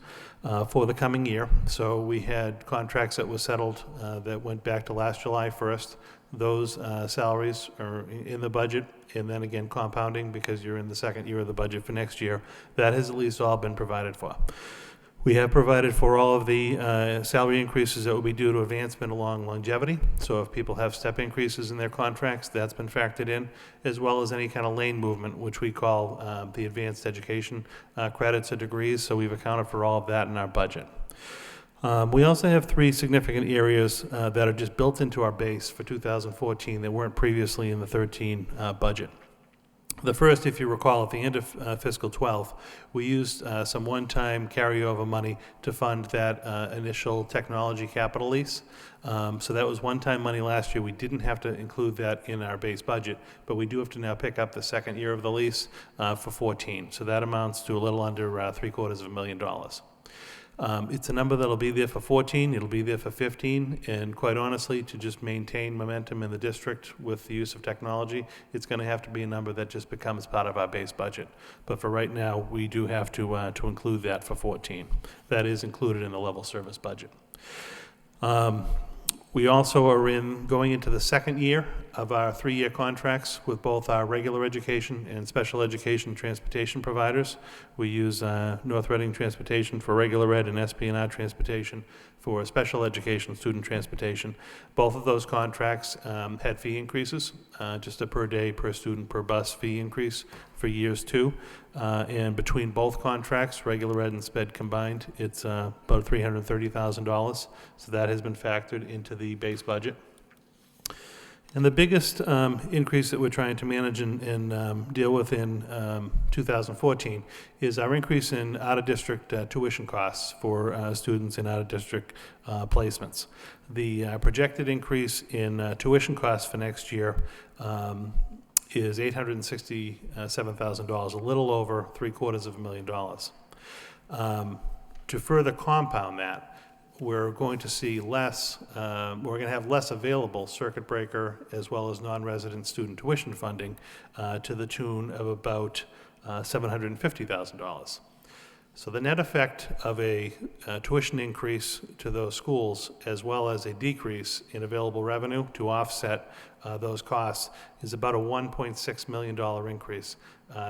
[SPEAKER 7] for the coming year. So we had contracts that were settled that went back to last July 1st. Those salaries are in the budget, and then again compounding because you're in the second year of the budget for next year. That has at least all been provided for. We have provided for all of the salary increases that will be due to advancement along longevity. So if people have step increases in their contracts, that's been factored in, as well as any kind of lane movement, which we call the advanced education credits or degrees. So we've accounted for all of that in our budget. We also have three significant areas that are just built into our base for 2014 that weren't previously in the 13 budget. The first, if you recall, at the end of fiscal 12, we used some one-time carryover money to fund that initial technology capital lease. So that was one-time money last year. We didn't have to include that in our base budget, but we do have to now pick up the second year of the lease for 14. So that amounts to a little under $750,000. It's a number that'll be there for 14, it'll be there for 15, and quite honestly, to just maintain momentum in the district with the use of technology, it's going to have to be a number that just becomes part of our base budget. But for right now, we do have to include that for 14. That is included in the level service budget. We also are going into the second year of our 3-year contracts with both our regular education and special education transportation providers. We use North Reading Transportation for regular ed and SPNR Transportation for special education student transportation. Both of those contracts had fee increases, just a per day, per student, per bus fee increase for years 2. And between both contracts, regular ed and sped combined, it's about $330,000. So that has been factored into the base budget. And the biggest increase that we're trying to manage and deal with in 2014 is our increase in out-of-district tuition costs for students in out-of-district placements. The projected increase in tuition costs for next year is $867,000, a little over $750,000. To further compound that, we're going to see less, we're going to have less available circuit breaker as well as non-resident student tuition funding to the tune of about $750,000. So the net effect of a tuition increase to those schools as well as a decrease in available revenue to offset those costs is about a $1.6 million increase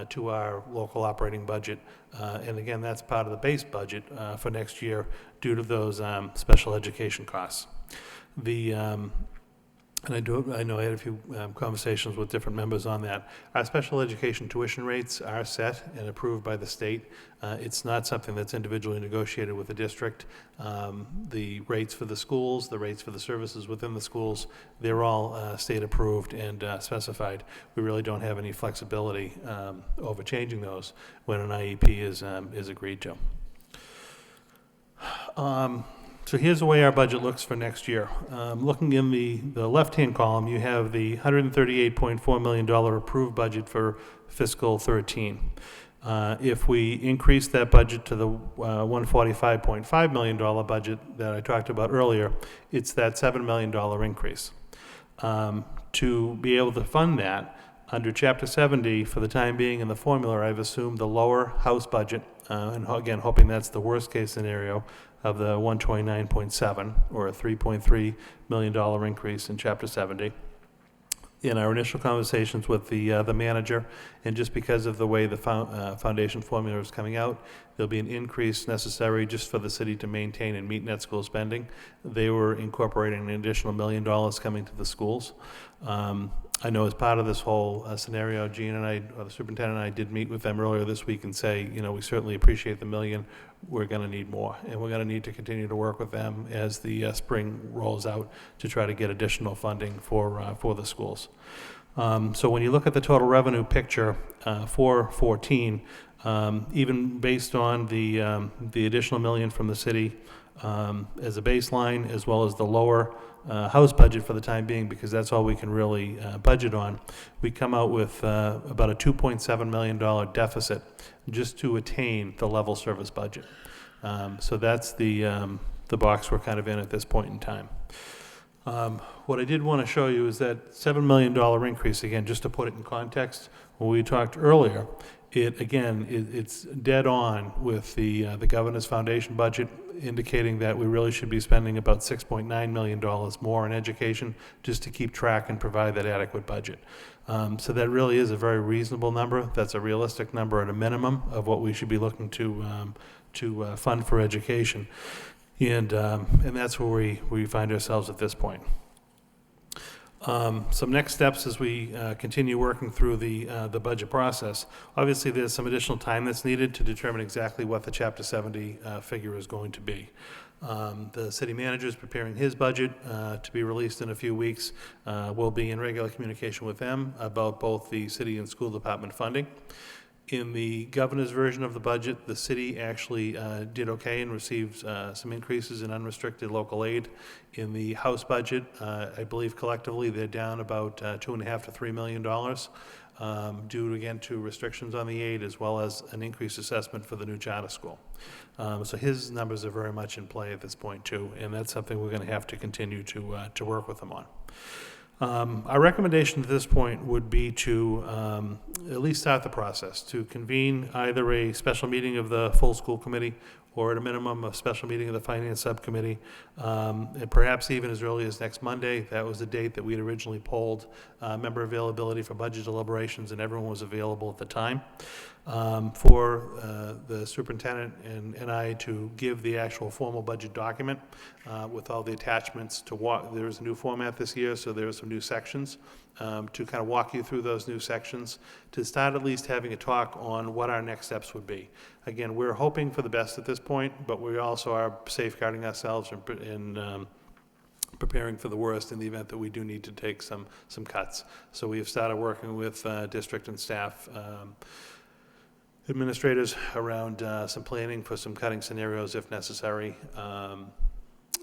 [SPEAKER 7] to our local operating budget. And again, that's part of the base budget for next year due to those special education costs. And I know I had a few conversations with different members on that. Our special education tuition rates are set and approved by the state. It's not something that's individually negotiated with the district. The rates for the schools, the rates for the services within the schools, they're all state approved and specified. We really don't have any flexibility over changing those when an IEP is agreed to. So here's the way our budget looks for next year. Looking in the left-hand column, you have the $138.4 million approved budget for fiscal 13. If we increase that budget to the $145.5 million budget that I talked about earlier, it's that $7 million increase. To be able to fund that, under Chapter 70, for the time being in the formula, I've assumed the lower House budget, and again, hoping that's the worst-case scenario, of the 129.7, or a $3.3 million increase in Chapter 70. In our initial conversations with the manager, and just because of the way the foundation formula is coming out, there'll be an increase necessary just for the city to maintain and meet net school spending. They were incorporating an additional $1 million coming to the schools. I know as part of this whole scenario, Gene and I, or the superintendent and I, did meet with them earlier this week and say, you know, we certainly appreciate the $1 million. We're going to need more, and we're going to need to continue to work with them as the spring rolls out to try to get additional funding for the schools. So when you look at the total revenue picture for 14, even based on the additional $1 million from the city as a baseline, as well as the lower House budget for the time being, because that's all we can really budget on, we come out with about a $2.7 million deficit just to attain the level service budget. So that's the box we're kind of in at this point in time. What I did want to show you is that $7 million increase, again, just to put it in context, when we talked earlier, it's dead on with the Governor's Foundation budget, indicating that we really should be spending about $6.9 million more in education just to keep track and provide that adequate budget. So that really is a very reasonable number. That's a realistic number at a minimum of what we should be looking to fund for education. And that's where we find ourselves at this point. Some next steps as we continue working through the budget process. Obviously, there's some additional time that's needed to determine exactly what the Chapter 70 figure is going to be. The city manager is preparing his budget to be released in a few weeks. We'll be in regular communication with them about both the city and school department funding. In the governor's version of the budget, the city actually did okay and received some increases in unrestricted local aid. In the House budget, I believe collectively they're down about $2.5 to $3 million due again to restrictions on the aid, as well as an increased assessment for the new charter school. So his numbers are very much in play at this point too, and that's something we're going to have to continue to work with them on. Our recommendation at this point would be to at least start the process, to convene either a special meeting of the full school committee or at a minimum a special meeting of the finance subcommittee, and perhaps even as early as next Monday. That was the date that we had originally polled member availability for budget deliberations, and everyone was available at the time. For the superintendent and I to give the actual formal budget document with all the attachments to walk. There's a new format this year, so there are some new sections to kind of walk you through those new sections, to start at least having a talk on what our next steps would be. Again, we're hoping for the best at this point, but we also are safeguarding ourselves and preparing for the worst in the event that we do need to take some cuts. So we have started working with district and staff administrators around some planning for some cutting scenarios if necessary,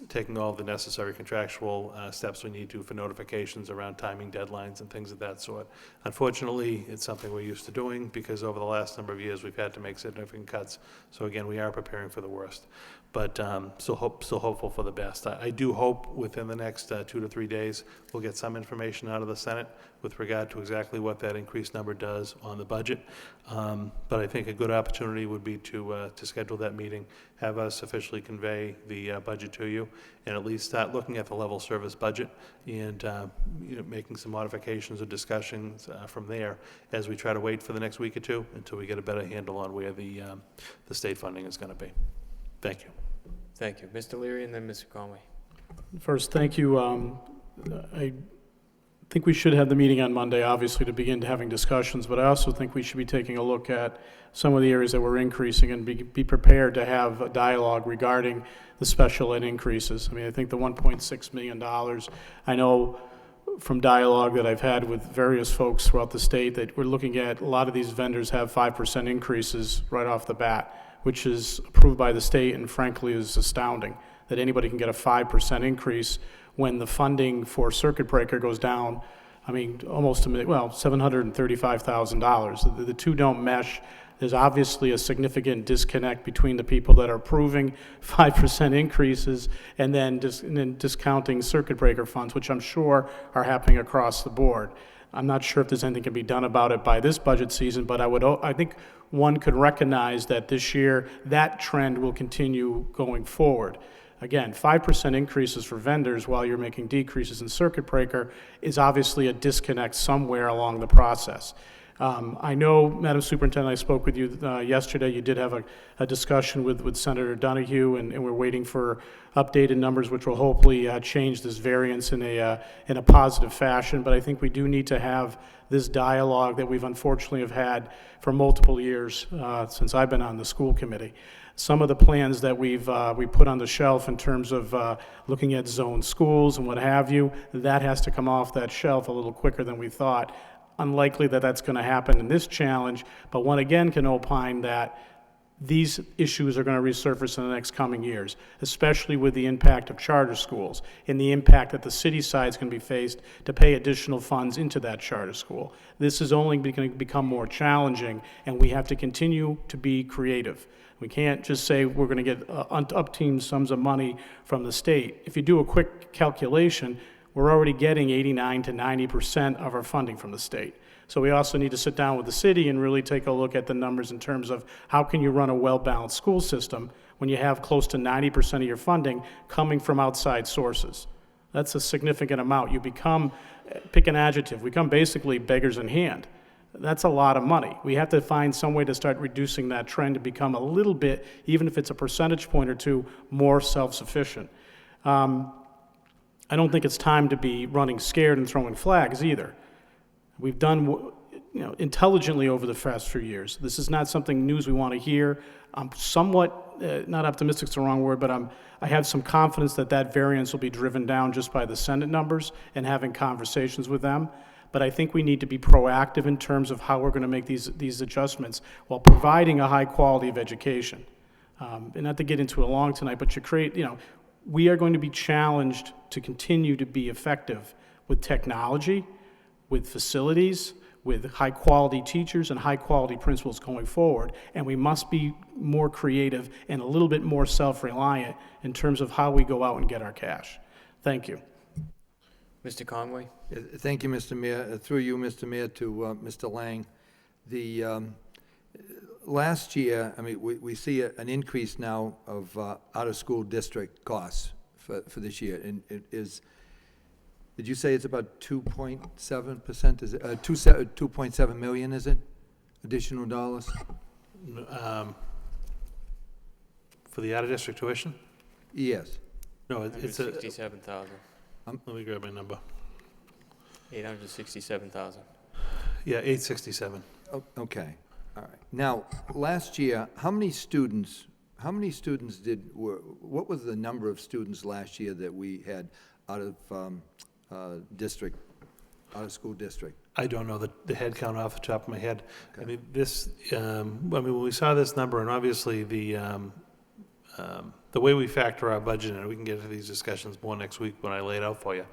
[SPEAKER 7] taking all the necessary contractual steps we need to for notifications around timing deadlines and things of that sort. Unfortunately, it's something we're used to doing because over the last number of years we've had to make significant cuts. So again, we are preparing for the worst, but still hopeful for the best. I do hope within the next 2 to 3 days we'll get some information out of the Senate with regard to exactly what that increased number does on the budget. But I think a good opportunity would be to schedule that meeting, have us officially convey the budget to you, and at least start looking at the level service budget and making some modifications or discussions from there as we try to wait for the next week or two until we get a better handle on where the state funding is going to be. Thank you.
[SPEAKER 1] Thank you. Mr. Leary and then Mr. Conway.
[SPEAKER 11] First, thank you. I think we should have the meeting on Monday, obviously, to begin having discussions, but I also think we should be taking a look at some of the areas that we're increasing and be prepared to have a dialogue regarding the special ed increases. I mean, I think the $1.6 million, I know from dialogue that I've had with various folks throughout the state that we're looking at, a lot of these vendors have 5% increases right off the bat, which is approved by the state and frankly is astounding that anybody can get a 5% increase when the funding for circuit breaker goes down, I mean, almost $735,000. The two don't mesh. There's obviously a significant disconnect between the people that are approving 5% increases and then discounting circuit breaker funds, which I'm sure are happening across the board. I'm not sure if there's anything can be done about it by this budget season, but I think one could recognize that this year that trend will continue going forward. Again, 5% increases for vendors while you're making decreases in circuit breaker is obviously a disconnect somewhere along the process. I know, Madam Superintendent, I spoke with you yesterday. You did have a discussion with Senator Donahue, and we're waiting for updated numbers, which will hopefully change this variance in a positive fashion. But I think we do need to have this dialogue that we've unfortunately have had for multiple years since I've been on the school committee. Some of the plans that we put on the shelf in terms of looking at zone schools and what have you, that has to come off that shelf a little quicker than we thought. Unlikely that that's going to happen in this challenge, but one again can opine that these issues are going to resurface in the next coming years, especially with the impact of charter schools and the impact that the city side is going to be faced to pay additional funds into that charter school. This is only going to become more challenging, and we have to continue to be creative. We can't just say we're going to get up-team sums of money from the state. If you do a quick calculation, we're already getting 89 to 90% of our funding from the state. So we also need to sit down with the city and really take a look at the numbers in terms of how can you run a well-balanced school system when you have close to 90% of your funding coming from outside sources. That's a significant amount. You become, pick an adjective, we become basically beggars in hand. That's a lot of money. We have to find some way to start reducing that trend to become a little bit, even if it's a percentage point or two, more self-sufficient. I don't think it's time to be running scared and throwing flags either. We've done intelligently over the past few years. This is not something news we want to hear. I'm somewhat, not optimistic is the wrong word, but I have some confidence that that variance will be driven down just by the Senate numbers and having conversations with them. But I think we need to be proactive in terms of how we're going to make these adjustments while providing a high quality of education. And not to get into it long tonight, but we are going to be challenged to continue to be effective with technology, with facilities, with high-quality teachers and high-quality principals going forward. And we must be more creative and a little bit more self-reliant in terms of how we go out and get our cash. Thank you.
[SPEAKER 1] Mr. Conway?
[SPEAKER 6] Thank you, Mr. Mayor. Through you, Mr. Mayor, to Mr. Lang. The last year, I mean, we see an increase now of out-of-school district costs for this year. And did you say it's about 2.7%? Is it 2.7 million? Is it additional dollars?
[SPEAKER 7] For the out-of-district tuition?
[SPEAKER 6] Yes.
[SPEAKER 7] No, it's a.
[SPEAKER 1] 67,000.
[SPEAKER 7] Let me grab my number.
[SPEAKER 1] 867,000.
[SPEAKER 7] Yeah, 867.
[SPEAKER 6] Oh, okay. All right. Now, last year, what was the number of students last year that we had out of school district?
[SPEAKER 7] I don't know the head count off the top of my head. Okay. I mean, when we saw this number, and obviously the way we factor our budget, and we can get into these discussions more next week when I lay it out for you.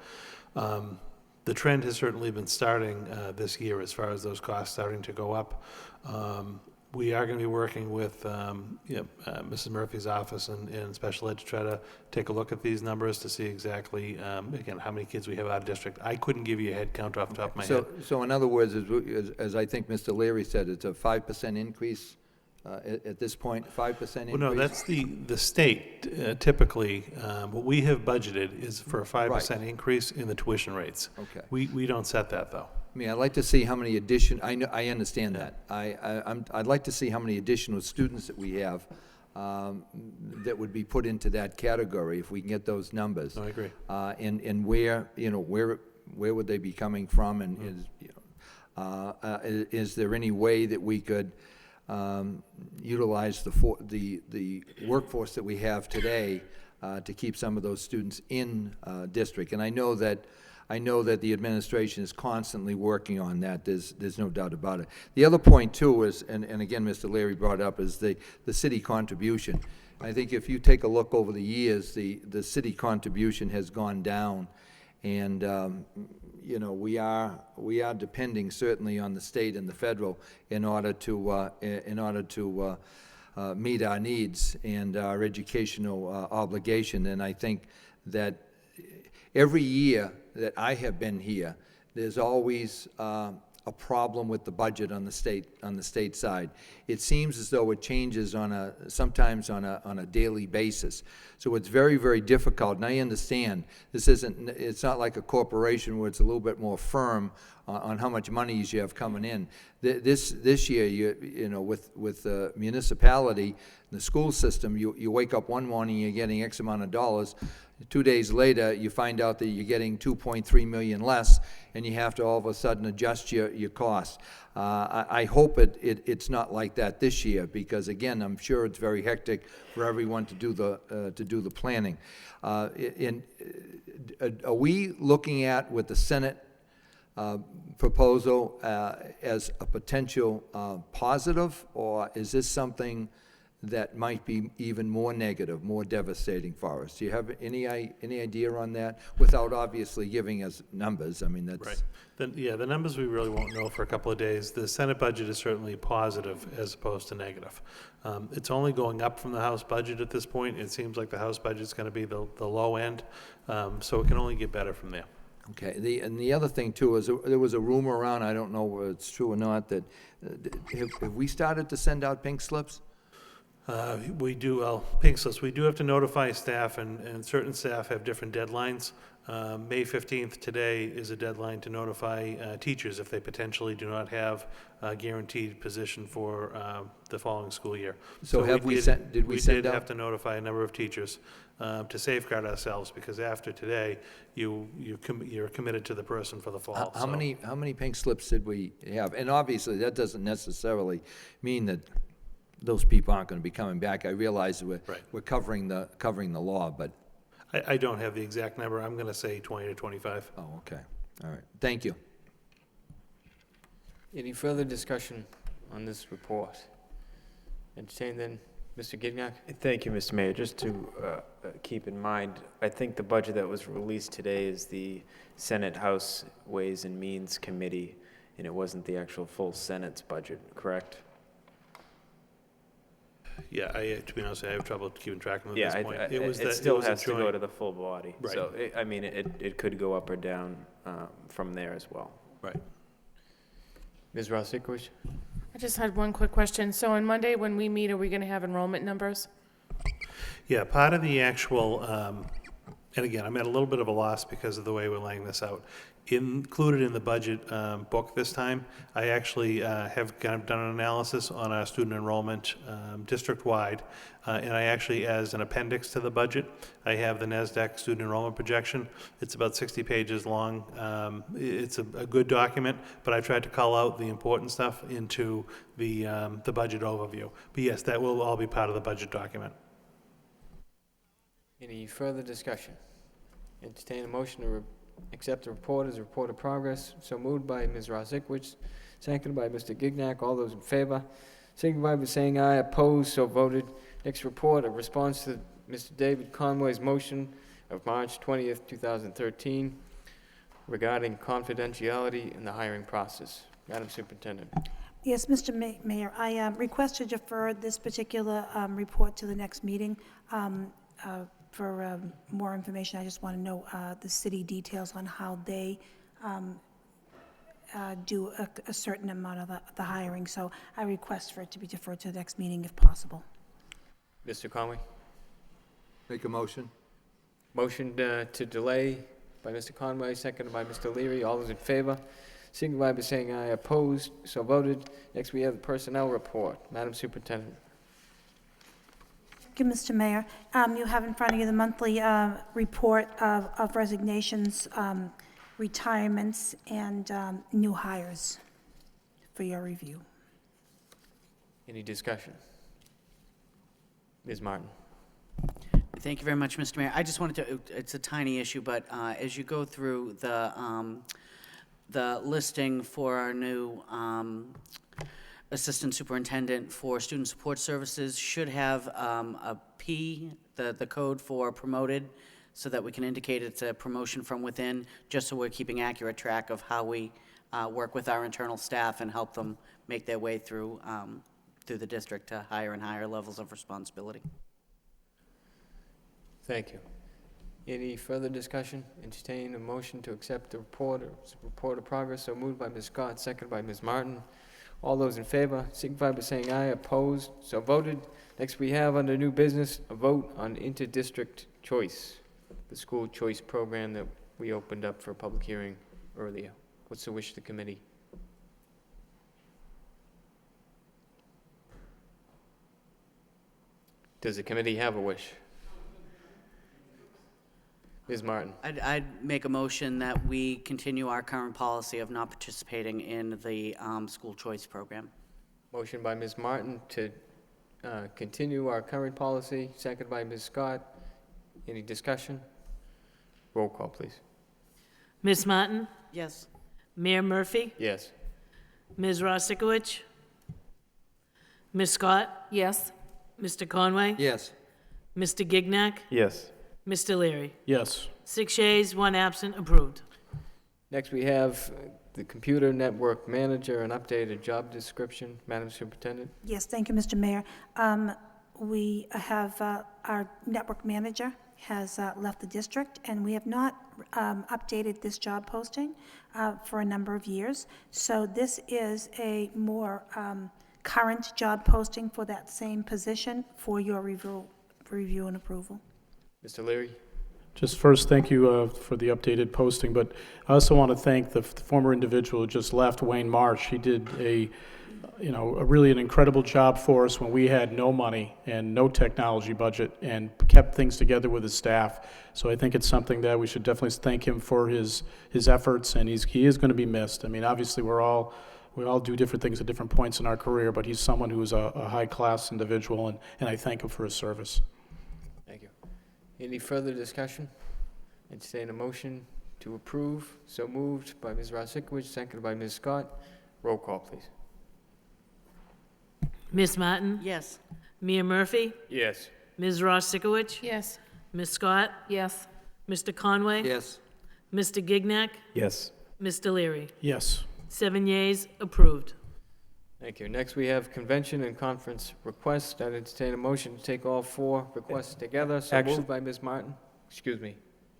[SPEAKER 7] The trend has certainly been starting this year as far as those costs starting to go up. We are going to be working with Mrs. Murphy's office and special ed to try to take a look at these numbers to see exactly, again, how many kids we have out of district. I couldn't give you a head count off the top of my head.
[SPEAKER 6] So in other words, as I think Mr. Leary said, it's a 5% increase at this point, 5% increase?
[SPEAKER 7] Well, no, that's the state. Typically, what we have budgeted is for a 5% increase in the tuition rates.
[SPEAKER 6] Okay.
[SPEAKER 7] We don't set that, though.
[SPEAKER 6] I mean, I'd like to see how many I understand that. I'd like to see how many additional students that we have that would be put into that category if we can get those numbers.
[SPEAKER 7] No, I agree.
[SPEAKER 6] And where would they be coming from? And is there any way that we could utilize the workforce that we have today to keep some of those students in district? And I know that the administration is constantly working on that. There's no doubt about it. The other point too is, and again, Mr. Leary brought up, is the city contribution. I think if you take a look over the years, the city contribution has gone down, and, you know, we are depending certainly on the state and the federal in order to meet our needs and our educational obligation. And I think that every year that I have been here, there's always a problem with the budget on the state side. It seems as though it changes sometimes on a daily basis. So it's very, very difficult, and I understand it's not like a corporation where it's a little bit more firm on how much money you have coming in. This year, you know, with the municipality, the school system, you wake up one morning, you're getting X amount of dollars. 2 days later, you find out that you're getting $2.3 million less, and you have to all of a sudden adjust your costs. I hope it's not like that this year, because again, I'm sure it's very hectic for everyone to do the planning. Are we looking at with the Senate proposal as a potential positive, or is this something that might be even more negative, more devastating for us? Do you have any idea on that, without obviously giving us numbers? I mean, that's...
[SPEAKER 7] Right. The numbers we really won't know for a couple of days. The Senate budget is certainly positive as opposed to negative. It's only going up from the House budget at this point. It seems like the House budget is going to be the low end, so it can only get better from there.
[SPEAKER 6] Okay. And the other thing, too, is there was a rumor around, I don't know whether it's true or not, that have we started to send out pink slips?
[SPEAKER 7] We do, well, pink slips, we do have to notify staff, and certain staff have different deadlines. May 15th today is a deadline to notify teachers if they potentially do not have a guaranteed position for the following school year.
[SPEAKER 6] So have we sent, did we send out?
[SPEAKER 7] We did have to notify a number of teachers to safeguard ourselves, because after today, you're committed to the person for the fall.
[SPEAKER 6] How many pink slips did we have? And obviously, that doesn't necessarily mean that those people aren't going to be coming back. I realize we're covering the law, but...
[SPEAKER 7] I don't have the exact number. I'm going to say 20 to 25.
[SPEAKER 6] Oh, okay. All right. Thank you.
[SPEAKER 1] Any further discussion on this report? Entertain then, Mr. Gignac?
[SPEAKER 14] Thank you, Mr. Mayor. Just to keep in mind, I think the budget that was released today is the Senate House Ways and Means Committee, and it wasn't the actual full Senate's budget, correct?
[SPEAKER 7] Yeah, to be honest, I have trouble keeping track of them at this point.
[SPEAKER 14] It still has to go to the full body.
[SPEAKER 7] Right.
[SPEAKER 14] So, it could go up or down from there as well.
[SPEAKER 7] Right.
[SPEAKER 1] Ms. Rosikowicz?
[SPEAKER 2] I just had one quick question. So on Monday, when we meet, are we going to have enrollment numbers?
[SPEAKER 7] Yeah, part of the actual, and again, I'm at a little bit of a loss because of the way we're laying this out. Included in the budget book this time, I actually have kind of done an analysis on our student enrollment district-wide, and I actually, as an appendix to the budget, I have the NASDAQ student enrollment projection. It's about 60 pages long. It's a good document, but I tried to call out the important stuff into the budget overview. But yes, that will all be part of the budget document.
[SPEAKER 1] Any further discussion? Entertain a motion to accept the report as a report of progress. So moved by Ms. Rosikowicz, seconded by Mr. Gignac. All those in favor, signify by saying aye. Opposed, so voted. Next report, a response to Mr. David Conway's motion of March 20th, 2013 regarding confidentiality in the hiring process. Madam Superintendent.
[SPEAKER 5] Yes, Mr. Mayor, I request to defer this particular report to the next meeting. For more information, I just want to know the city details on how they do a certain amount of the hiring. So I request for it to be deferred to the next meeting if possible.
[SPEAKER 1] Mr. Conway?
[SPEAKER 6] Make a motion.
[SPEAKER 1] Motion to delay by Mr. Conway, seconded by Mr. Leary. All those in favor, signify by saying aye. Opposed, so voted. Next, we have the personnel report. Madam Superintendent.
[SPEAKER 5] Thank you, Mr. Mayor. You have in front of you the monthly report of resignations, retirements, and new hires for your review.
[SPEAKER 1] Any discussion? Ms. Martin.
[SPEAKER 15] Thank you very much, Mr. Mayor. I just wanted to, it's a tiny issue, but as you go through the listing for our new assistant superintendent for student support services should have a P, the code for promoted, so that we can indicate it's a promotion from within, just so we're keeping accurate track of how we work with our internal staff and help them make their way through the district to higher and higher levels of responsibility.
[SPEAKER 1] Thank you. Any further discussion? Entertain a motion to accept the report of progress. So moved by Ms. Scott, seconded by Ms. Martin. All those in favor signify by saying aye. Opposed? So voted. Next we have under new business a vote on inter-district choice, the school choice program that we opened up for a public hearing earlier. What's the wish of the committee? Does the committee have a wish? Ms. Martin.
[SPEAKER 15] I'd make a motion that we continue our current policy of not participating in the school choice program.
[SPEAKER 1] Motion by Ms. Martin to continue our current policy, seconded by Ms. Scott. Any discussion? Roll call, please.
[SPEAKER 13] Ms. Martin?
[SPEAKER 15] Yes.
[SPEAKER 13] Mayor Murphy?
[SPEAKER 1] Yes.
[SPEAKER 13] Ms. Rosikowicz? Ms. Scott?
[SPEAKER 2] Yes.
[SPEAKER 13] Mr. Conway?
[SPEAKER 6] Yes.
[SPEAKER 13] Mr. Gignac?
[SPEAKER 14] Yes.
[SPEAKER 13] Mr. Leary?
[SPEAKER 11] Yes.
[SPEAKER 13] 6 yeas, 1 absent, approved.
[SPEAKER 1] Next, we have the computer network manager, an updated job description. Madam Superintendent?
[SPEAKER 5] Yes, thank you, Mr. Mayor. We have, our network manager has left the district, and we have not updated this job posting for a number of years. So this is a more current job posting for that same position for your review and approval.
[SPEAKER 1] Mr. Leary?
[SPEAKER 11] Just first, thank you for the updated posting, but I also want to thank the former individual who just left, Wayne Marsh. He did a really an incredible job for us when we had no money and no technology budget, and kept things together with his staff. So I think it's something that we should definitely thank him for his efforts, and he is going to be missed. I mean, obviously we all do different things at different points in our career, but he's someone who's a high-class individual, and I thank him for his service.
[SPEAKER 1] Thank you. Any further discussion? Entertain a motion to approve. So moved by Ms. Rosikowicz, seconded by Ms. Scott. Roll call, please.
[SPEAKER 13] Ms. Martin?
[SPEAKER 15] Yes.
[SPEAKER 13] Mayor Murphy?
[SPEAKER 1] Yes.
[SPEAKER 13] Ms. Rosikowicz?
[SPEAKER 2] Yes.
[SPEAKER 13] Ms. Scott?
[SPEAKER 2] Yes.
[SPEAKER 13] Mr. Conway?
[SPEAKER 6] Yes.
[SPEAKER 13] Mr. Gignac?
[SPEAKER 14] Yes.
[SPEAKER 13] Mr. Leary?
[SPEAKER 11] Yes.
[SPEAKER 13] 7 yeas, approved.
[SPEAKER 1] Thank you. Next, we have convention and conference requests. I'd entertain a motion to take all 4 requests together. So moved by Ms. Martin. Excuse me,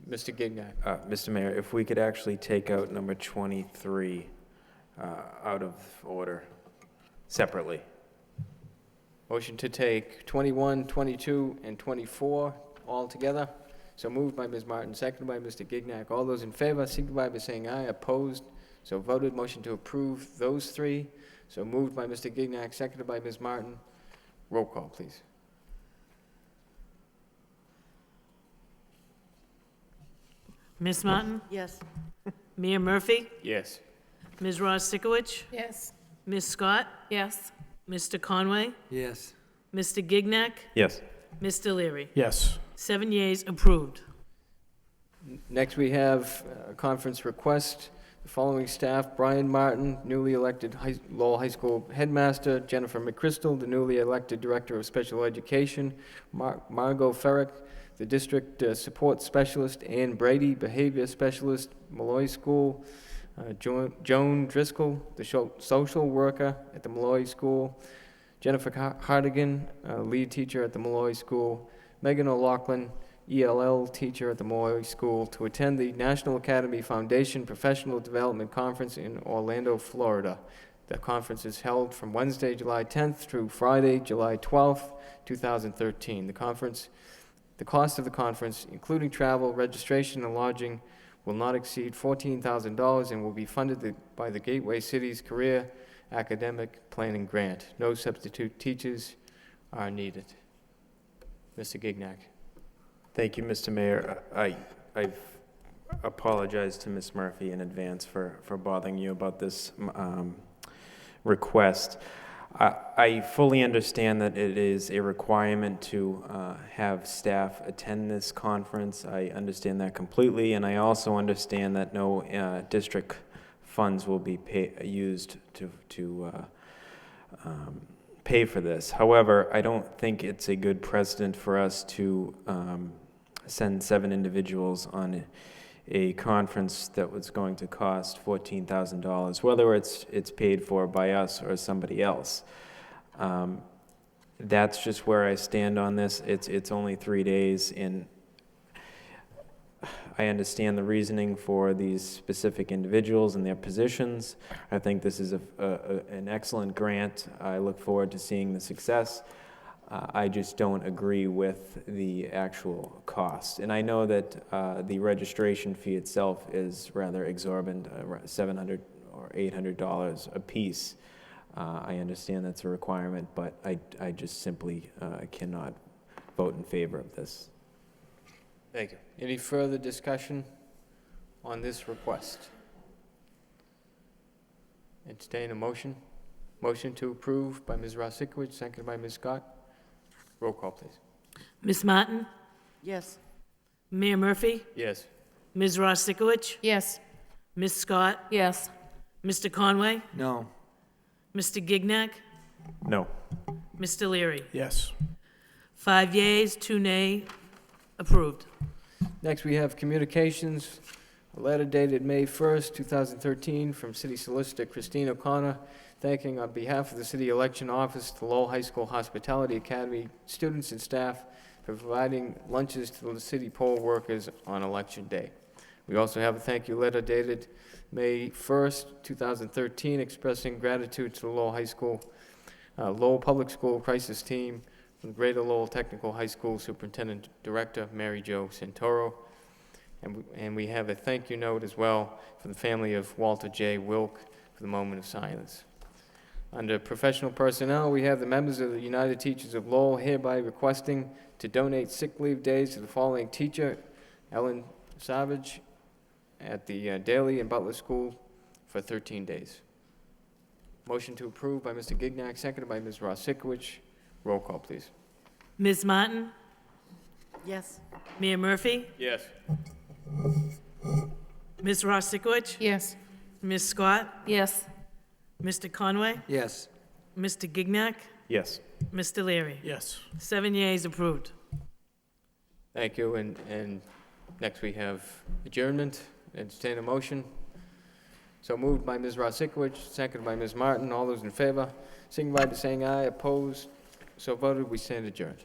[SPEAKER 1] Mr. Gignac.
[SPEAKER 14] Mr. Mayor, if we could actually take out number 23 out of order separately.
[SPEAKER 1] Motion to take 21, 22, and 24 all together. So moved by Ms. Martin, seconded by Mr. Gignac. All those in favor signify by saying aye. Opposed? So voted. Motion to approve those 3. So moved by Mr. Gignac, seconded by Ms. Martin. Roll call, please.
[SPEAKER 13] Ms. Martin?
[SPEAKER 15] Yes.
[SPEAKER 13] Mayor Murphy?
[SPEAKER 1] Yes.
[SPEAKER 13] Ms. Rosikowicz?
[SPEAKER 2] Yes.
[SPEAKER 13] Ms. Scott?
[SPEAKER 2] Yes.
[SPEAKER 13] Mr. Conway?
[SPEAKER 6] Yes.
[SPEAKER 13] Mr. Gignac?
[SPEAKER 14] Yes.
[SPEAKER 13] Mr. Leary?
[SPEAKER 11] Yes.
[SPEAKER 13] 7 yeas, approved.
[SPEAKER 1] Next, we have a conference request. The following staff: Brian Martin, newly elected Lowell High School headmaster; Jennifer McChrystal, the newly elected director of special education; Margot Ferrick, the district support specialist; Ann Brady, behavior specialist, Malloy School; Joan Driscoll, the social worker at the Malloy School; Jennifer Hardigan, lead teacher at the Malloy School; Megan O'Loughlin, ELL teacher at the Malloy School, to attend the National Academy Foundation Professional Development Conference in Orlando, Florida. The conference is held from Wednesday, July 10th through Friday, July 12th, 2013. The cost of the conference, including travel, registration, and lodging, will not exceed $14,000 and will be funded by the Gateway Cities Career Academic Planning Grant. No substitute teachers are needed. Mr. Gignac.
[SPEAKER 14] Thank you, Mr. Mayor. I apologize to Ms. Murphy in advance for bothering you about this request. I fully understand that it is a requirement to have staff attend this conference. I understand that completely, and I also understand that no district funds will be used to pay for this. However, I don't think it's a good precedent for us to send 7 individuals on a conference that was going to cost $14,000, whether it's paid for by us or somebody else. That's just where I stand on this. It's only 3 days, and I understand the reasoning for these specific individuals and their positions. I think this is an excellent grant. I look forward to seeing the success. I just don't agree with the actual cost. And I know that the registration fee itself is rather exorbitant, $700 or $800 a piece. I understand that's a requirement, but I just simply cannot vote in favor of this.
[SPEAKER 1] Thank you. Any further discussion on this request? Entertain a motion. Motion to approve by Ms. Rosikowicz, seconded by Ms. Scott. Roll call, please.
[SPEAKER 13] Ms. Martin?
[SPEAKER 15] Yes.
[SPEAKER 13] Mayor Murphy?
[SPEAKER 1] Yes.
[SPEAKER 13] Ms. Rosikowicz?
[SPEAKER 2] Yes.
[SPEAKER 13] Ms. Scott?
[SPEAKER 2] Yes.
[SPEAKER 13] Mr. Conway?
[SPEAKER 6] No.
[SPEAKER 13] Mr. Gignac?
[SPEAKER 14] No.
[SPEAKER 13] Mr. Leary?
[SPEAKER 11] Yes.
[SPEAKER 13] 5 yeas, 2 nay, approved.
[SPEAKER 1] Next, we have communications. A letter dated May 1st, 2013, from City Solicitor Christine O'Connor, thanking on behalf of the City Election Office to Lowell High School Hospitality Academy students and staff for providing lunches to the city poll workers on Election Day. We also have a thank you letter dated May 1st, 2013, expressing gratitude to the Lowell High School, Lowell Public School Crisis Team, from Greater Lowell Technical High School Superintendent Director Mary Jo Santoro. And we have a thank you note as well for the family of Walter J. Wilk for the moment of silence. Under professional personnel, we have the members of the United Teachers of Lowell hereby requesting to donate sick leave days to the following teacher: Ellen Savage at the Daly and Butler School for 13 days. Motion to approve by Mr. Gignac, seconded by Ms. Rosikowicz. Roll call, please.
[SPEAKER 13] Ms. Martin?
[SPEAKER 15] Yes.
[SPEAKER 13] Mayor Murphy?
[SPEAKER 1] Yes.
[SPEAKER 13] Ms. Rosikowicz?
[SPEAKER 2] Yes.
[SPEAKER 13] Ms. Scott?
[SPEAKER 2] Yes.
[SPEAKER 13] Mr. Conway?
[SPEAKER 6] Yes.
[SPEAKER 13] Mr. Gignac?
[SPEAKER 14] Yes.
[SPEAKER 13] Mr. Leary?
[SPEAKER 11] Yes.
[SPEAKER 13] 7 yeas, approved.
[SPEAKER 1] Thank you. And next we have adjournment. Entertain a motion. So moved by Ms. Rosikowicz, seconded by Ms. Martin. All those in favor, signify by saying aye. Opposed? So voted. We stand adjourned.